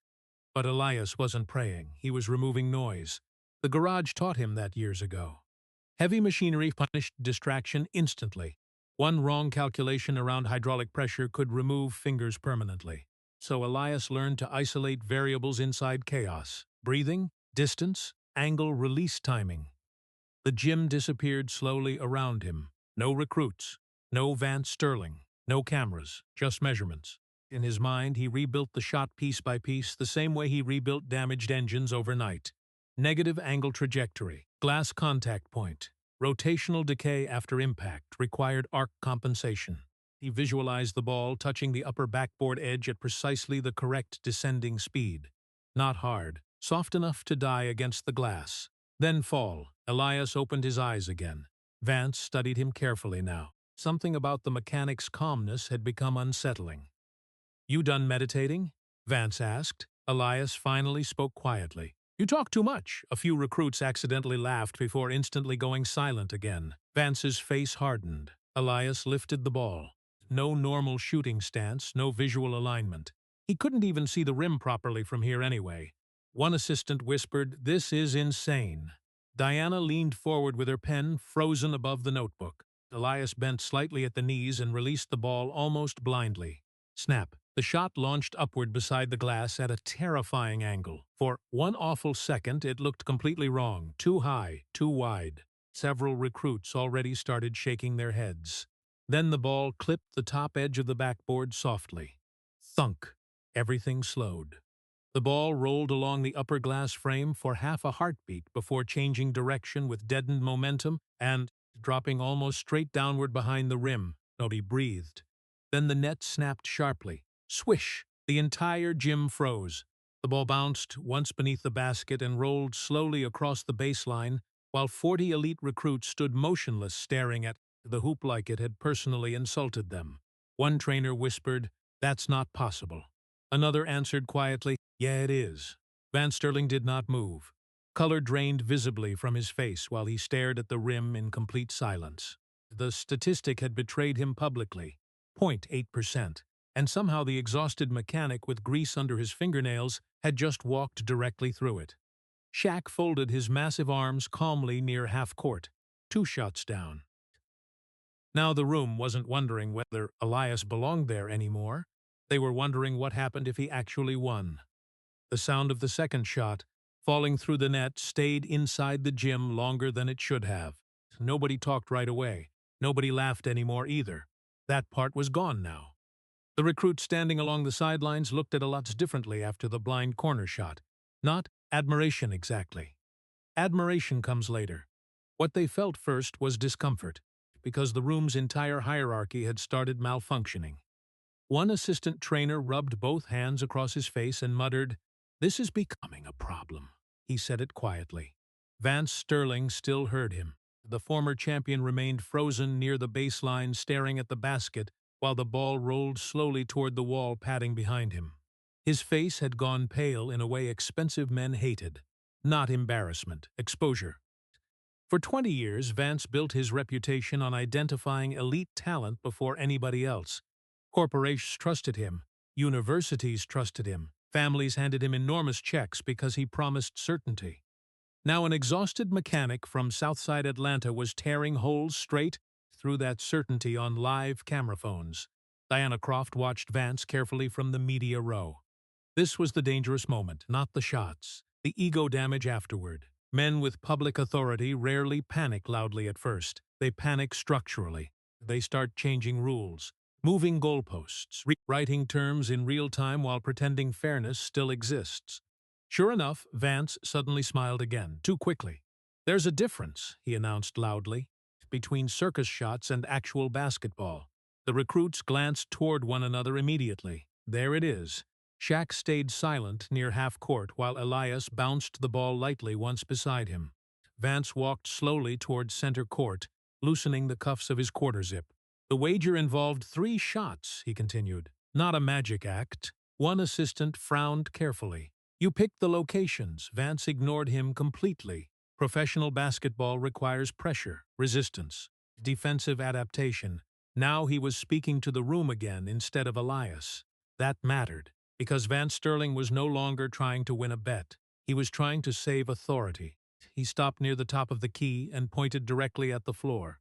But Elias wasn't praying. He was removing noise. The garage taught him that years ago. Heavy machinery punished distraction instantly. One wrong calculation around hydraulic pressure could remove fingers permanently. So Elias learned to isolate variables inside chaos. Breathing, distance, angle, release timing. The gym disappeared slowly around him. No recruits. No Vance Sterling. No cameras. Just measurements. In his mind, he rebuilt the shot piece by piece the same way he rebuilt damaged engines overnight. Negative angle trajectory. Glass contact point. Rotational decay after impact required arc compensation. He visualized the ball touching the upper backboard edge at precisely the correct descending speed. Not hard. Soft enough to die against the glass. Then fall. Elias opened his eyes again. Vance studied him carefully now. Something about the mechanic's calmness had become unsettling. "You done meditating?" Vance asked. Elias finally spoke quietly. "You talk too much." A few recruits accidentally laughed before instantly going silent again. Vance's face hardened. Elias lifted the ball. No normal shooting stance, no visual alignment. He couldn't even see the rim properly from here anyway. One assistant whispered, "This is insane." Diana leaned forward with her pen frozen above the notebook. Elias bent slightly at the knees and released the ball almost blindly. Snap. The shot launched upward beside the glass at a terrifying angle. For one awful second, it looked completely wrong. Too high, too wide. Several recruits already started shaking their heads. Then the ball clipped the top edge of the backboard softly. Thunk. Everything slowed. The ball rolled along the upper glass frame for half a heartbeat before changing direction with deadened momentum and dropping almost straight downward behind the rim. Nobody breathed. Then the net snapped sharply. Swish! The entire gym froze. The ball bounced once beneath the basket and rolled slowly across the baseline, while 40 elite recruits stood motionless staring at the hoop like it had personally insulted them. One trainer whispered, "That's not possible." Another answered quietly, "Yeah, it is." Van Sterling did not move. Color drained visibly from his face while he stared at the rim in complete silence. The statistic had betrayed him publicly. 0.8%. And somehow the exhausted mechanic with grease under his fingernails had just walked directly through it. Shaq folded his massive arms calmly near half-court, 2 shots down. Now the room wasn't wondering whether Elias belonged there anymore. They were wondering what happened if he actually won. The sound of the second shot, falling through the net, stayed inside the gym longer than it should have. Nobody talked right away. Nobody laughed anymore either. That part was gone now. The recruits standing along the sidelines looked at Elias differently after the blind corner shot. Not admiration exactly. Admiration comes later. What they felt first was discomfort, because the room's entire hierarchy had started malfunctioning. One assistant trainer rubbed both hands across his face and muttered, "This is becoming a problem." He said it quietly. Vance Sterling still heard him. The former champion remained frozen near the baseline, staring at the basket while the ball rolled slowly toward the wall padding behind him. His face had gone pale in a way expensive men hated. Not embarrassment, exposure. For 20 years, Vance built his reputation on identifying elite talent before anybody else. Corporations trusted him. Universities trusted him. Families handed him enormous checks because he promised certainty. Now an exhausted mechanic from Southside Atlanta was tearing holes straight through that certainty on live camera phones. Diana Croft watched Vance carefully from the media row. This was the dangerous moment, not the shots. The ego damage afterward. Men with public authority rarely panic loudly at first. They panic structurally. They start changing rules, moving goalposts, rewriting terms in real time while pretending fairness still exists. Sure enough, Vance suddenly smiled again, too quickly. "There's a difference," he announced loudly, "between circus shots and actual basketball." The recruits glanced toward one another immediately. There it is. Shaq stayed silent near half-court while Elias bounced the ball lightly once beside him. Vance walked slowly toward center court, loosening the cuffs of his quarter-zip. "The wager involved 3 shots," he continued. "Not a magic act." One assistant frowned carefully. "You picked the locations." Vance ignored him completely. Professional basketball requires pressure, resistance, defensive adaptation. Now he was speaking to the room again instead of Elias. That mattered, because Vance Sterling was no longer trying to win a bet. He was trying to save authority. He stopped near the top of the key and pointed directly at the floor.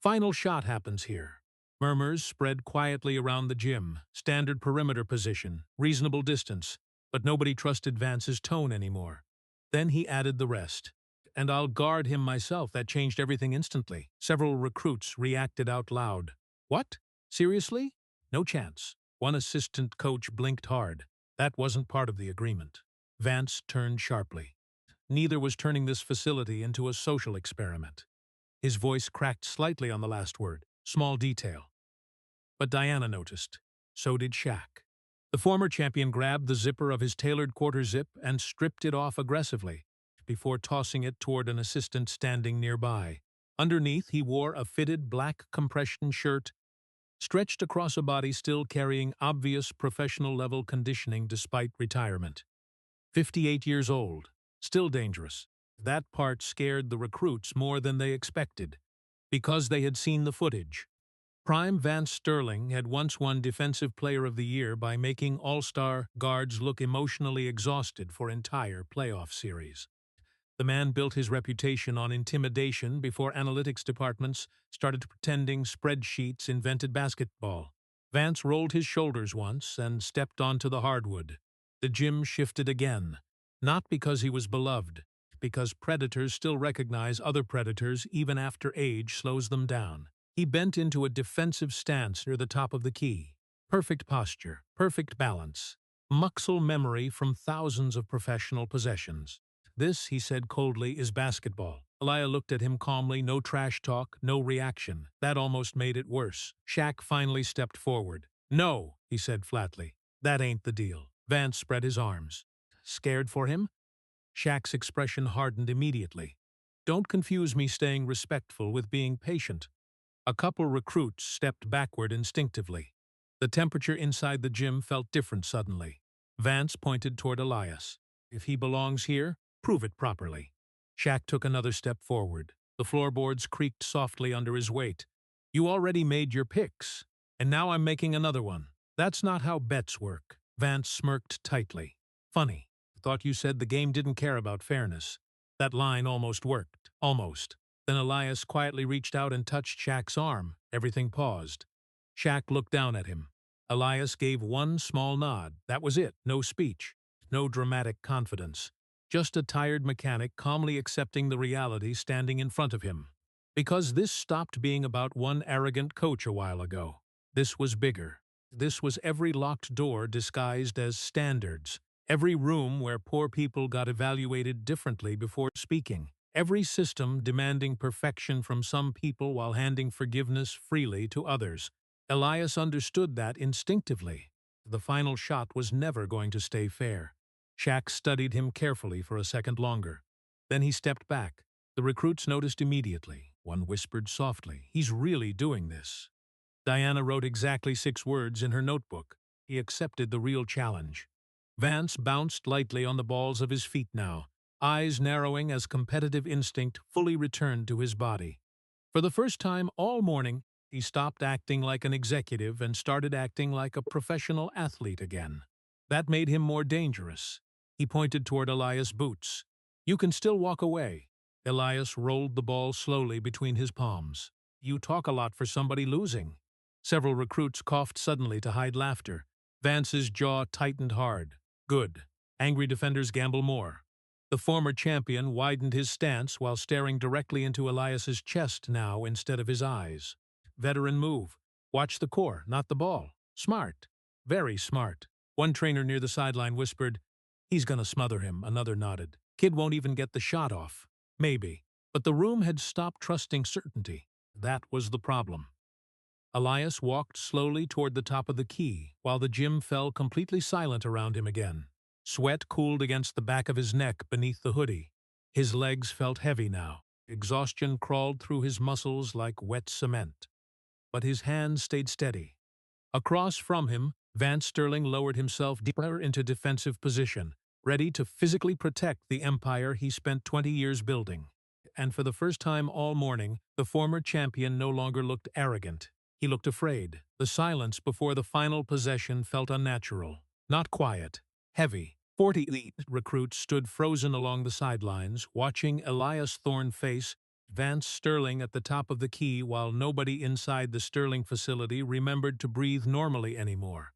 "Final shot happens here." Murmurs spread quietly around the gym. Standard perimeter position, reasonable distance. But nobody trusted Vance's tone anymore. Then he added the rest. "And I'll guard him myself." That changed everything instantly. Several recruits reacted out loud. "What? Seriously?" "No chance." One assistant coach blinked hard. That wasn't part of the agreement. Vance turned sharply. Neither was turning this facility into a social experiment. His voice cracked slightly on the last word. Small detail. But Diana noticed. So did Shaq. The former champion grabbed the zipper of his tailored quarter zip and stripped it off aggressively, before tossing it toward an assistant standing nearby. Underneath, he wore a fitted black compression shirt stretched across a body still carrying obvious professional-level conditioning despite retirement. 58 years old, still dangerous. That part scared the recruits more than they expected, because they had seen the footage. Prime Vance Sterling had once won Defensive Player of the Year by making all-star guards look emotionally exhausted for entire playoff series. The man built his reputation on intimidation before analytics departments started pretending spreadsheets invented basketball. Vance rolled his shoulders once and stepped onto the hardwood. The gym shifted again, not because he was beloved, because predators still recognize other predators even after age slows them down. He bent into a defensive stance near the top of the key. Perfect posture, perfect balance, muscle memory from thousands of professional possessions. "This," he said coldly, "is basketball." Elia looked at him calmly, no trash talk, no reaction. That almost made it worse. Shaq finally stepped forward. "No," he said flatly. "That ain't the deal." Vance spread his arms. "Scared for him?" Shaq's expression hardened immediately. "Don't confuse me staying respectful with being patient." A couple recruits stepped backward instinctively. The temperature inside the gym felt different suddenly. Vance pointed toward Elias. "If he belongs here, prove it properly." Shaq took another step forward. The floorboards creaked softly under his weight. "You already made your picks, and now I'm making another one." "That's not how bets work." Vance smirked tightly. "Funny. Thought you said the game didn't care about fairness." That line almost worked. Almost. Then Elias quietly reached out and touched Shaq's arm. Everything paused. Shaq looked down at him. Elias gave one small nod. That was it. No speech. No dramatic confidence. Just a tired mechanic calmly accepting the reality standing in front of him. Because this stopped being about one arrogant coach a while ago. This was bigger. This was every locked door disguised as standards. Every room where poor people got evaluated differently before speaking. Every system demanding perfection from some people while handing forgiveness freely to others. Elias understood that instinctively. The final shot was never going to stay fair. Shaq studied him carefully for a second longer. Then he stepped back. The recruits noticed immediately. One whispered softly, "He's really doing this." Diana wrote exactly 6 words in her notebook. He accepted the real challenge. Vance bounced lightly on the balls of his feet now, eyes narrowing as competitive instinct fully returned to his body. For the first time all morning, he stopped acting like an executive and started acting like a professional athlete again. That made him more dangerous. He pointed toward Elias' boots. "You can still walk away." Elias rolled the ball slowly between his palms. "You talk a lot for somebody losing." Several recruits coughed suddenly to hide laughter. Vance's jaw tightened hard. Good. Angry defenders gamble more. The former champion widened his stance while staring directly into Elias's chest now instead of his eyes. "Veteran move. Watch the core, not the ball. Smart. Very smart." One trainer near the sideline whispered, "He's gonna smother him." Another nodded. "Kid won't even get the shot off." Maybe. But the room had stopped trusting certainty. That was the problem. Elias walked slowly toward the top of the key, while the gym fell completely silent around him again. Sweat cooled against the back of his neck beneath the hoodie. His legs felt heavy now. Exhaustion crawled through his muscles like wet cement. But his hands stayed steady. Across from him, Vance Sterling lowered himself deeper into defensive position, ready to physically protect the empire he spent 20 years building. And for the first time all morning, the former champion no longer looked arrogant. He looked afraid. The silence before the final possession felt unnatural. Not quiet. Heavy. 40 elite recruits stood frozen along the sidelines, watching Elias Thorne face Vance Sterling at the top of the key while nobody inside the Sterling facility remembered to breathe normally anymore.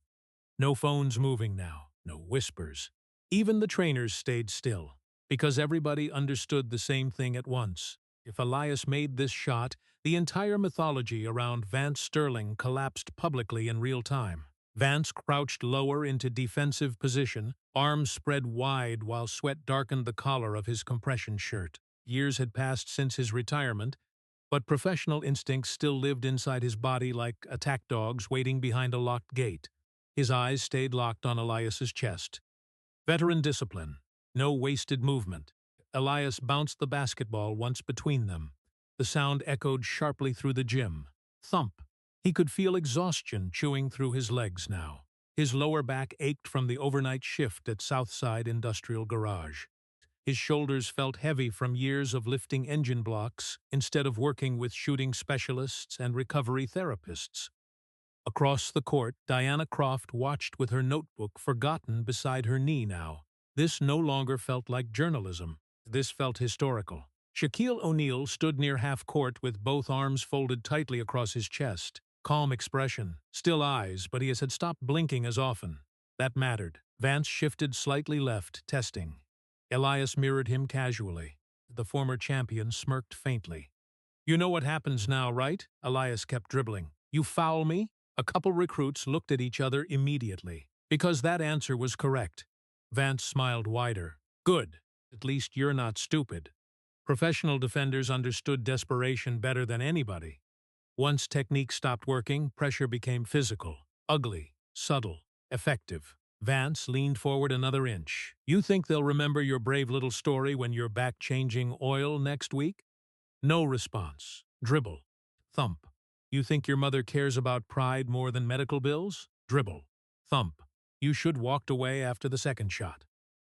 No phones moving now. No whispers. Even the trainers stayed still, because everybody understood the same thing at once. If Elias made this shot, the entire mythology around Vance Sterling collapsed publicly in real time. Vance crouched lower into defensive position, arms spread wide while sweat darkened the collar of his compression shirt. Years had passed since his retirement, but professional instincts still lived inside his body like attack dogs waiting behind a locked gate. His eyes stayed locked on Elias's chest. Veteran discipline. No wasted movement. Elias bounced the basketball once between them. The sound echoed sharply through the gym. Thump. He could feel exhaustion chewing through his legs now. His lower back ached from the overnight shift at Southside Industrial Garage. His shoulders felt heavy from years of lifting engine blocks instead of working with shooting specialists and recovery therapists. Across the court, Diana Croft watched with her notebook forgotten beside her knee now. This no longer felt like journalism. This felt historical. Shaquille O'Neal stood near half-court with both arms folded tightly across his chest. Calm expression, still eyes, but he had stopped blinking as often. That mattered. Vance shifted slightly left, testing. Elias mirrored him casually. The former champion smirked faintly. "You know what happens now, right?" Elias kept dribbling. "You foul me?" A couple recruits looked at each other immediately, because that answer was correct. Vance smiled wider. "Good. At least you're not stupid." Professional defenders understood desperation better than anybody. Once technique stopped working, pressure became physical, ugly, subtle, effective. Vance leaned forward another inch. "You think they'll remember your brave little story when you're back changing oil next week?" No response. Dribble. Thump. "You think your mother cares about pride more than medical bills?" Dribble. Thump. "You should walked away after the second shot."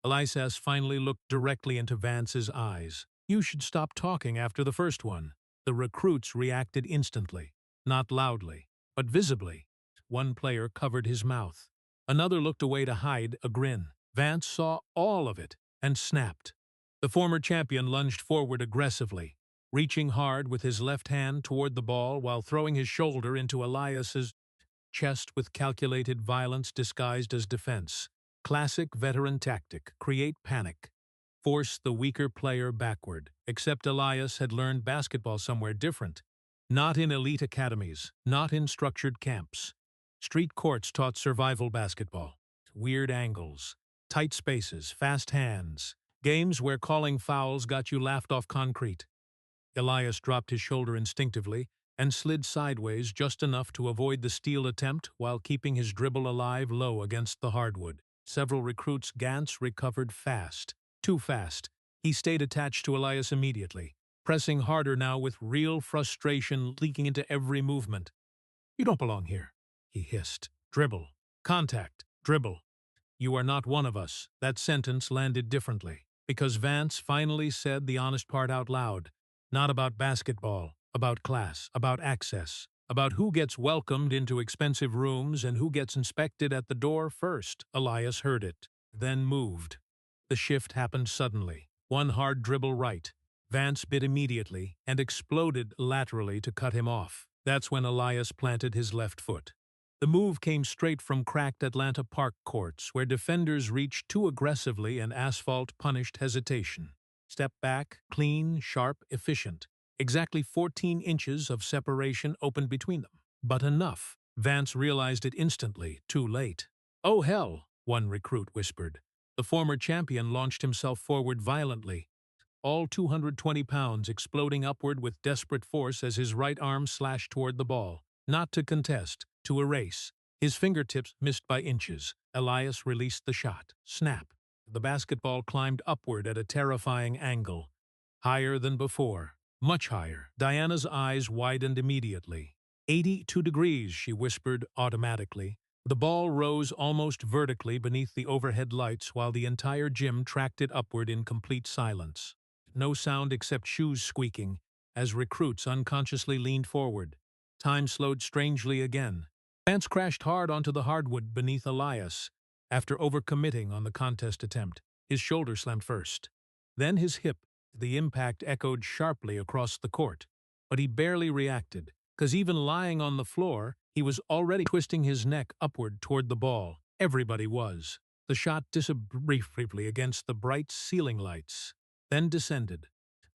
Elias finally looked directly into Vance's eyes. "You should stop talking after the first one." The recruits reacted instantly. Not loudly, but visibly. One player covered his mouth. Another looked away to hide a grin. Vance saw all of it and snapped. The former champion lunged forward aggressively, reaching hard with his left hand toward the ball while throwing his shoulder into Elias's chest with calculated violence disguised as defense. Classic veteran tactic: create panic. Force the weaker player backward. Except Elias had learned basketball somewhere different. Not in elite academies, not in structured camps. Street courts taught survival basketball. Weird angles, tight spaces, fast hands. Games where calling fouls got you laughed off concrete. Elias dropped his shoulder instinctively and slid sideways just enough to avoid the steal attempt while keeping his dribble alive low against the hardwood. Several recruits' Gantz recovered fast. Too fast. He stayed attached to Elias immediately, pressing harder now with real frustration leaking into every movement. "You don't belong here," he hissed. "Dribble. Contact. Dribble." "You are not one of us." That sentence landed differently, because Vance finally said the honest part out loud. Not about basketball, about class, about access, about who gets welcomed into expensive rooms and who gets inspected at the door first. Elias heard it, then moved. The shift happened suddenly. One hard dribble right. Vance bit immediately and exploded laterally to cut him off. That's when Elias planted his left foot. The move came straight from cracked Atlanta park courts, where defenders reached too aggressively and asphalt punished hesitation. Step back, clean, sharp, efficient. Exactly 14 inches of separation opened between them. But enough. Vance realized it instantly, too late. "Oh hell," one recruit whispered. The former champion launched himself forward violently, all 220 pounds exploding upward with desperate force as his right arm slashed toward the ball. Not to contest, to erase. His fingertips missed by inches. Elias released the shot. Snap. The basketball climbed upward at a terrifying angle. Higher than before. Much higher. Diana's eyes widened immediately. 82 degrees, she whispered automatically. The ball rose almost vertically beneath the overhead lights while the entire gym tracked it upward in complete silence. No sound except shoes squeaking as recruits unconsciously leaned forward. Time slowed strangely again. Vance crashed hard onto the hardwood beneath Elias. After overcommitting on the contest attempt, his shoulder slammed first. Then his hip. The impact echoed sharply across the court. But he barely reacted, because even lying on the floor, he was already twisting his neck upward toward the ball. Everybody was. The shot disappeared briefly against the bright ceiling lights, then descended.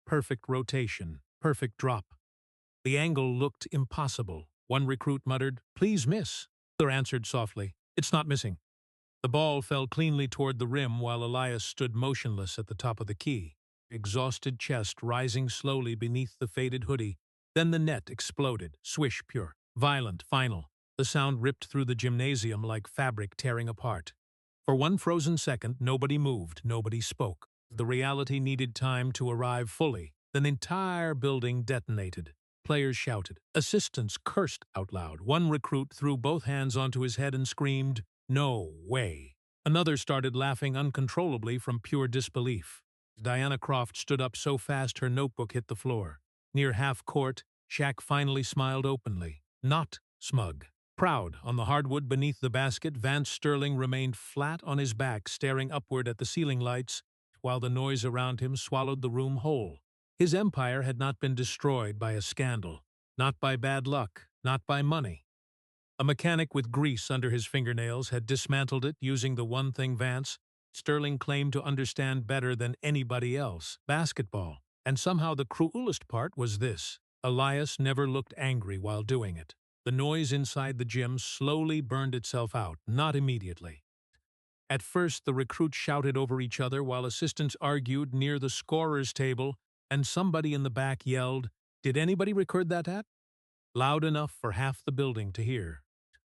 Perfect rotation, perfect drop. The angle looked impossible. One recruit muttered, "Please miss." The other answered softly, "It's not missing." The ball fell cleanly toward the rim while Elias stood motionless at the top of the key, exhausted chest rising slowly beneath the faded hoodie. Then the net exploded, swish pure, violent, final. The sound ripped through the gymnasium like fabric tearing apart. For one frozen second, nobody moved, nobody spoke. The reality needed time to arrive fully. Then the entire building detonated. Players shouted. Assistants cursed out loud. One recruit threw both hands onto his head and screamed, "No way." Another started laughing uncontrollably from pure disbelief. Diana Croft stood up so fast her notebook hit the floor. Near half court, Shaq finally smiled openly. Not smug. Proud. On the hardwood beneath the basket, Vance Sterling remained flat on his back, staring upward at the ceiling lights, while the noise around him swallowed the room whole. His empire had not been destroyed by a scandal, not by bad luck, not by money. A mechanic with grease under his fingernails had dismantled it using the one thing Vance Sterling claimed to understand better than anybody else, basketball. And somehow the cruelest part was this. Elias never looked angry while doing it. The noise inside the gym slowly burned itself out, not immediately. At first, the recruits shouted over each other while assistants argued near the scorer's table, and somebody in the back yelled, "Did anybody record that at?" Loud enough for half the building to hear.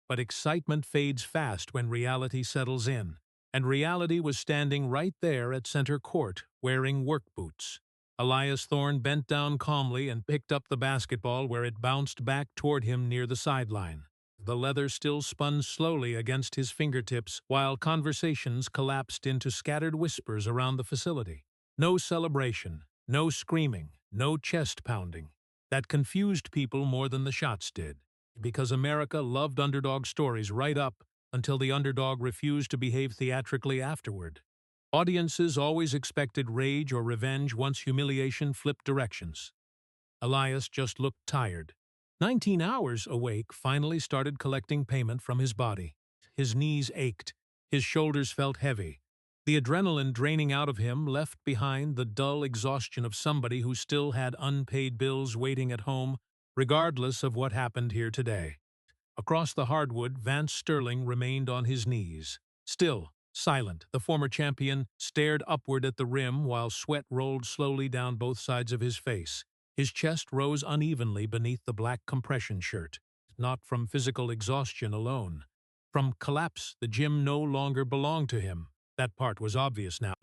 But excitement fades fast when reality settles in, and reality was standing right there at center court, wearing work boots. Elias Thorne bent down calmly and picked up the basketball where it bounced back toward him near the sideline. The leather still spun slowly against his fingertips while conversations collapsed into scattered whispers around the facility. No celebration, no screaming, no chest pounding. That confused people more than the shots did, because America loved underdog stories right up until the underdog refused to behave theatrically afterward. Audiences always expected rage or revenge once humiliation flipped directions. Elias just looked tired. 19 hours awake, finally started collecting payment from his body. His knees ached. His shoulders felt heavy. The adrenaline draining out of him left behind the dull exhaustion of somebody who still had unpaid bills waiting at home, regardless of what happened here today. Across the hardwood, Vance Sterling remained on his knees. Still, silent, the former champion stared upward at the rim while sweat rolled slowly down both sides of his face. His chest rose unevenly beneath the black compression shirt, not from physical exhaustion alone. From collapse, the gym no longer belonged to him. That part was obvious now.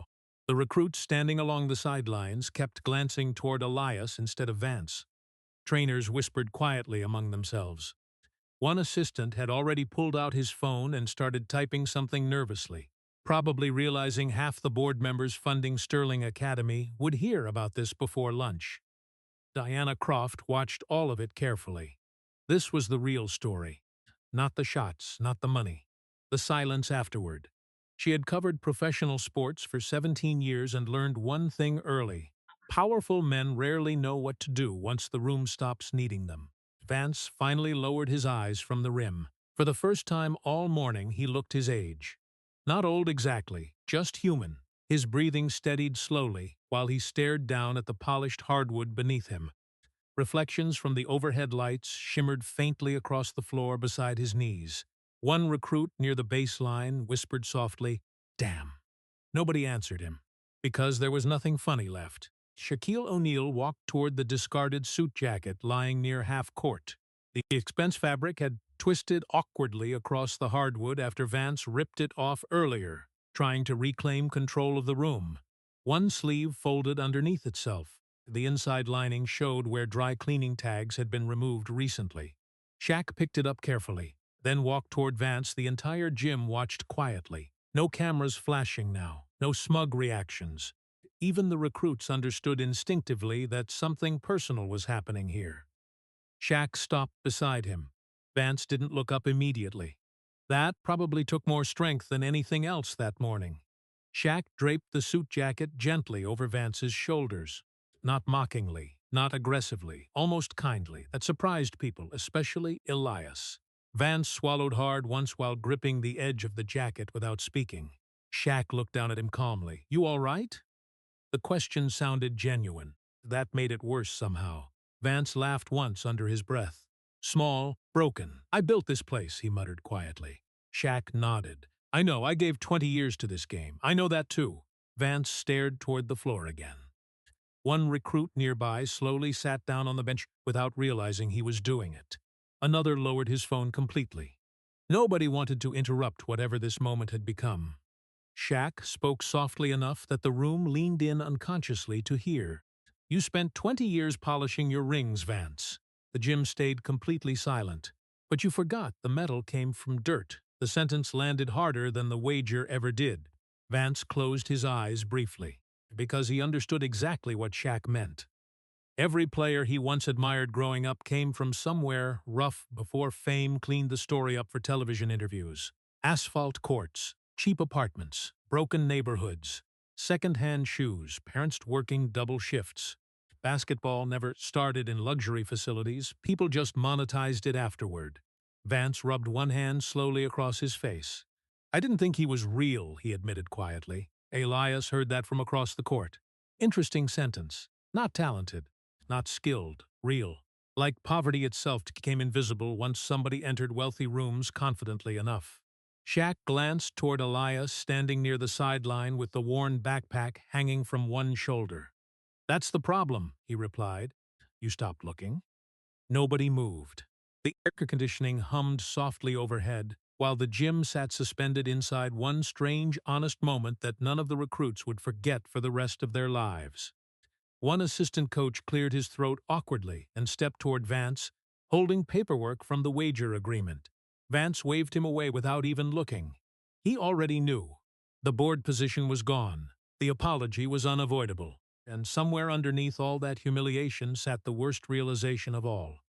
The recruits standing along the sidelines kept glancing toward Elias instead of Vance. Trainers whispered quietly among themselves. One assistant had already pulled out his phone and started typing something nervously. probably realizing half the board members funding Sterling Academy would hear about this before lunch. Diana Croft watched all of it carefully. This was the real story. Not the shots, not the money. The silence afterward. She had covered professional sports for 17 years and learned one thing early. Powerful men rarely know what to do once the room stops needing them. Vance finally lowered his eyes from the rim. For the first time all morning he looked his age. Not old exactly, just human. His breathing steadied slowly while he stared down at the polished hardwood beneath him. Reflections from the overhead lights shimmered faintly across the floor beside his knees. One recruit near the baseline whispered softly, "Damn." Nobody answered him, because there was nothing funny left. Shaquille O'Neal walked toward the discarded suit jacket lying near half court. The expense fabric had twisted awkwardly across the hardwood after Vance ripped it off earlier, trying to reclaim control of the room. One sleeve folded underneath itself. The inside lining showed where dry cleaning tags had been removed recently. Shaq picked it up carefully, then walked toward Vance. The entire gym watched quietly. No cameras flashing now, no smug reactions. Even the recruits understood instinctively that something personal was happening here. Shaq stopped beside him. Vance didn't look up immediately. That probably took more strength than anything else that morning. Shaq draped the suit jacket gently over Vance's shoulders. Not mockingly, not aggressively, almost kindly. That surprised people, especially Elias. Vance swallowed hard once while gripping the edge of the jacket without speaking. Shaq looked down at him calmly. "You all right?" The question sounded genuine. That made it worse somehow. Vance laughed once under his breath. Small, broken. "I built this place," he muttered quietly. Shaq nodded. "I know, I gave 20 years to this game. I know that too." Vance stared toward the floor again. One recruit nearby slowly sat down on the bench without realizing he was doing it. Another lowered his phone completely. Nobody wanted to interrupt whatever this moment had become. Shaq spoke softly enough that the room leaned in unconsciously to hear. "You spent 20 years polishing your rings, Vance." The gym stayed completely silent. "But you forgot the metal came from dirt." The sentence landed harder than the wager ever did. Vance closed his eyes briefly, because he understood exactly what Shaq meant. Every player he once admired growing up came from somewhere rough before fame cleaned the story up for television interviews. Asphalt courts, cheap apartments, broken neighborhoods, second-hand shoes, parents working double shifts. Basketball never started in luxury facilities, people just monetized it afterward. Vance rubbed one hand slowly across his face. "I didn't think he was real," he admitted quietly. Elias heard that from across the court. Interesting sentence. Not talented, not skilled, real. Like poverty itself became invisible once somebody entered wealthy rooms confidently enough. Shaq glanced toward Elias standing near the sideline with the worn backpack hanging from one shoulder. "That's the problem," he replied. "You stopped looking." Nobody moved. The air conditioning hummed softly overhead, while the gym sat suspended inside one strange, honest moment that none of the recruits would forget for the rest of their lives. One assistant coach cleared his throat awkwardly and stepped toward Vance, holding paperwork from the wager agreement. Vance waved him away without even looking. He already knew. The board position was gone. The apology was unavoidable. And somewhere underneath all that humiliation sat the worst realization of all.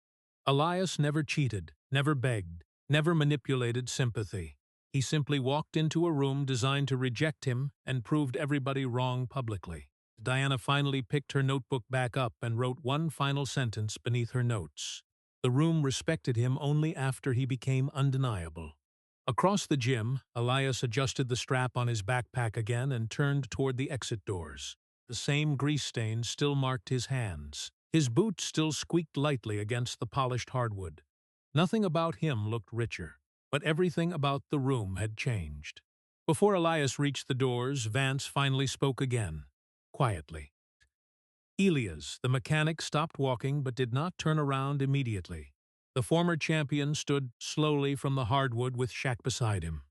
Elias never cheated, never begged, never manipulated sympathy. He simply walked into a room designed to reject him and proved everybody wrong publicly. Diana finally picked her notebook back up and wrote one final sentence beneath her notes. The room respected him only after he became undeniable. Across the gym, Elias adjusted the strap on his backpack again and turned toward the exit doors. The same grease stain still marked his hands. His boots still squeaked lightly against the polished hardwood. Nothing about him looked richer, but everything about the room had changed. Before Elias reached the doors, Vance finally spoke again, quietly. Elias, the mechanic, stopped walking but did not turn around immediately. The former champion stood slowly from the hardwood with Shaq beside him.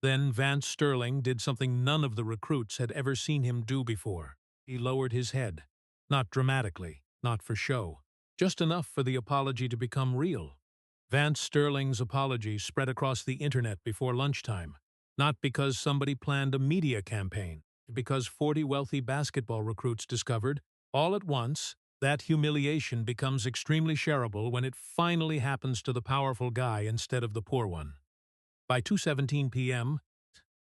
Then Vance Sterling did something none of the recruits had ever seen him do before. He lowered his head. Not dramatically, not for show, just enough for the apology to become real. Vance Sterling's apology spread across the internet before lunchtime. Not because somebody planned a media campaign, because 40 wealthy basketball recruits discovered, all at once, that humiliation becomes extremely shareable when it finally happens to the powerful guy instead of the poor one. By 2:17 p.m.,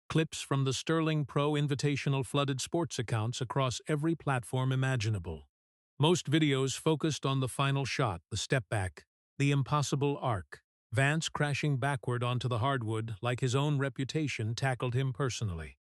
clips from the Sterling Pro Invitational flooded sports accounts across every platform imaginable. Most videos focused on the final shot, the step back, the impossible arc. Vance crashing backward onto the hardwood like his own reputation tackled him personally.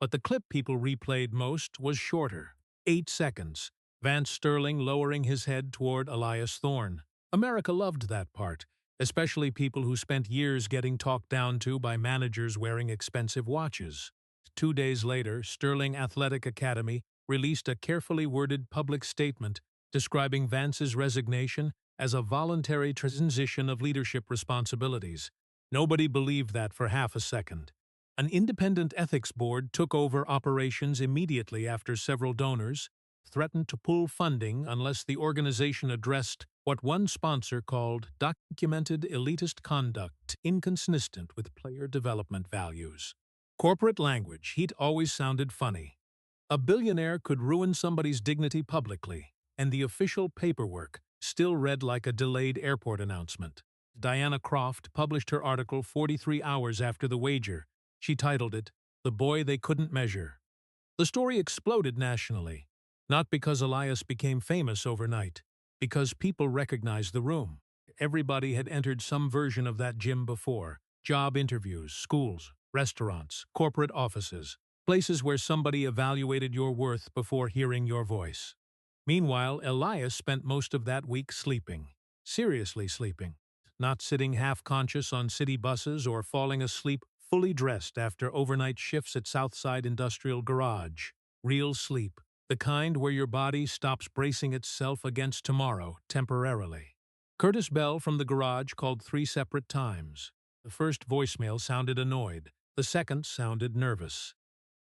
But the clip people replayed most was shorter. 8 seconds. Vance Sterling lowering his head toward Elias Thorne. America loved that part, especially people who spent years getting talked down to by managers wearing expensive watches. 2 days later, Sterling Athletic Academy released a carefully worded public statement describing Vance's resignation as a voluntary transition of leadership responsibilities. Nobody believed that for half a second. An independent ethics board took over operations immediately after several donors threatened to pull funding unless the organization addressed what one sponsor called documented elitist conduct inconsistent with player development values. Corporate language, he'd always sounded funny. A billionaire could ruin somebody's dignity publicly, and the official paperwork still read like a delayed airport announcement. Diana Croft published her article 43 hours after the wager. She titled it, "The Boy They Couldn't Measure." The story exploded nationally, not because Elias became famous overnight, because people recognized the room. Everybody had entered some version of that gym before: job interviews, schools, restaurants, corporate offices, places where somebody evaluated your worth before hearing your voice. Meanwhile, Elias spent most of that week sleeping, seriously sleeping, not sitting half-conscious on city buses or falling asleep fully dressed after overnight shifts at Southside Industrial Garage. Real sleep, the kind where your body stops bracing itself against tomorrow temporarily. Curtis Bell from the garage called 3 separate times. The first voicemail sounded annoyed. The second sounded nervous.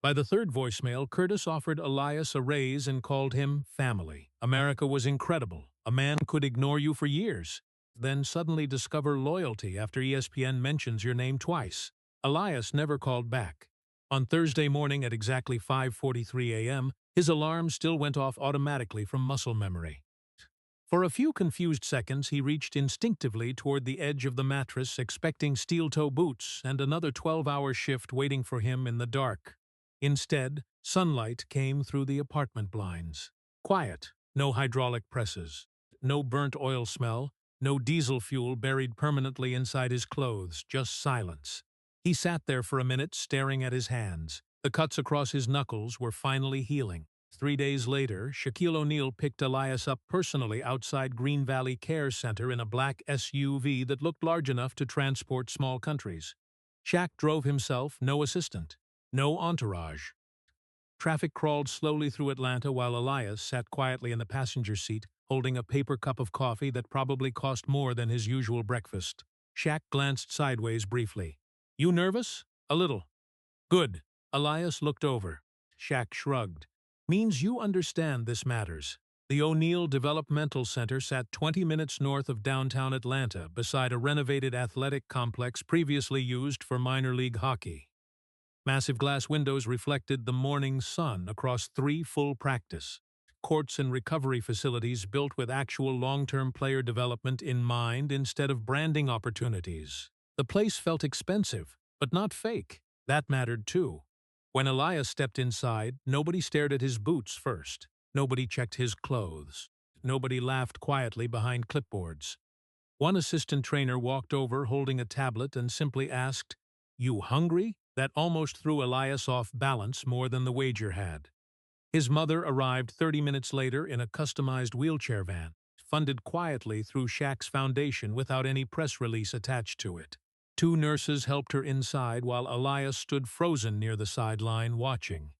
By the third voicemail, Curtis offered Elias a raise and called him family. America was incredible. A man could ignore you for years, then suddenly discover loyalty after ESPN mentions your name twice. Elias never called back. On Thursday morning at exactly 5:43 a.m., his alarm still went off automatically from muscle memory. For a few confused seconds, he reached instinctively toward the edge of the mattress, expecting steel-toe boots and another 12-hour shift waiting for him in the dark. Instead, sunlight came through the apartment blinds. Quiet, no hydraulic presses, no burnt oil smell, no diesel fuel buried permanently inside his clothes, just silence. He sat there for a minute, staring at his hands. The cuts across his knuckles were finally healing. 3 days later, Shaquille O'Neal picked Elias up personally outside Green Valley Care Center in a black SUV that looked large enough to transport small countries. Shaq drove himself, no assistant, no entourage. Traffic crawled slowly through Atlanta while Elias sat quietly in the passenger seat, holding a paper cup of coffee that probably cost more than his usual breakfast. Shaq glanced sideways briefly. "You nervous?" "A little." "Good." Elias looked over. Shaq shrugged. "Means you understand this matters." The O'Neal Developmental Center sat 20 minutes north of downtown Atlanta, beside a renovated athletic complex previously used for minor league hockey. Massive glass windows reflected the morning sun across 3 full practice courts and recovery facilities built with actual long-term player development in mind instead of branding opportunities. The place felt expensive, but not fake. That mattered too. When Elias stepped inside, nobody stared at his boots first. Nobody checked his clothes. Nobody laughed quietly behind clipboards. One assistant trainer walked over holding a tablet and simply asked, "You hungry?" That almost threw Elias off balance more than the wager had. His mother arrived 30 minutes later in a customized wheelchair van, funded quietly through Shaq's foundation without any press release attached to it. 2 nurses helped her inside while Elias stood frozen near the sideline watching.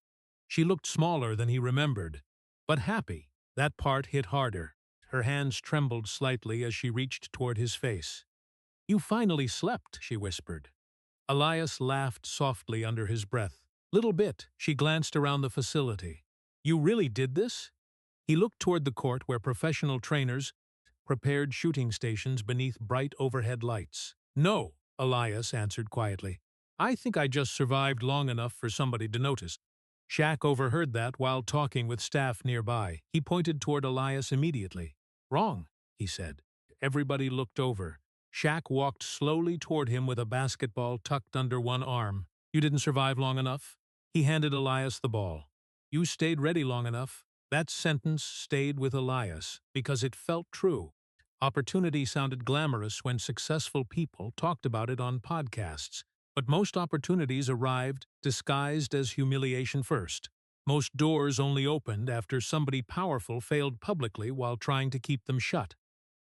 She looked smaller than he remembered, but happy. That part hit harder. Her hands trembled slightly as she reached toward his face. "You finally slept," she whispered. Elias laughed softly under his breath. "Little bit." She glanced around the facility. "You really did this?" He looked toward the court where professional trainers prepared shooting stations beneath bright overhead lights. "No," Elias answered quietly. I think I just survived long enough for somebody to notice. Shaq overheard that while talking with staff nearby. He pointed toward Elias immediately. Wrong, he said. Everybody looked over. Shaq walked slowly toward him with a basketball tucked under one arm. You didn't survive long enough? He handed Elias the ball. You stayed ready long enough. That sentence stayed with Elias because it felt true. Opportunity sounded glamorous when successful people talked about it on podcasts, but most opportunities arrived disguised as humiliation first. Most doors only opened after somebody powerful failed publicly while trying to keep them shut.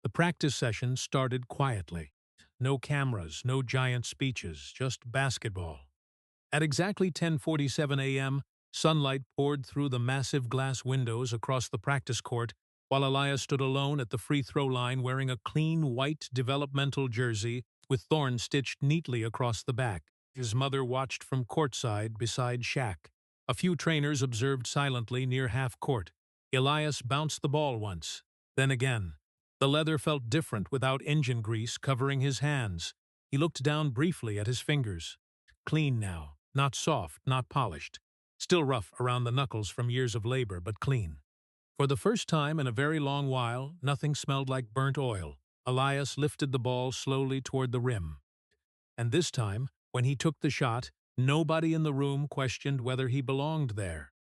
The practice session started quietly. No cameras, no giant speeches, just basketball. At exactly 10:47 a.m., sunlight poured through the massive glass windows across the practice court, while Elias stood alone at the free throw line wearing a clean white developmental jersey with thorns stitched neatly across the back. His mother watched from courtside beside Shaq. A few trainers observed silently near half court. Elias bounced the ball once, then again. The leather felt different without engine grease covering his hands. He looked down briefly at his fingers. Clean now, not soft, not polished. Still rough around the knuckles from years of labor, but clean. For the first time in a very long while, nothing smelled like burnt oil. Elias lifted the ball slowly toward the rim. And this time, when he took the shot, nobody in the room questioned whether he belonged there.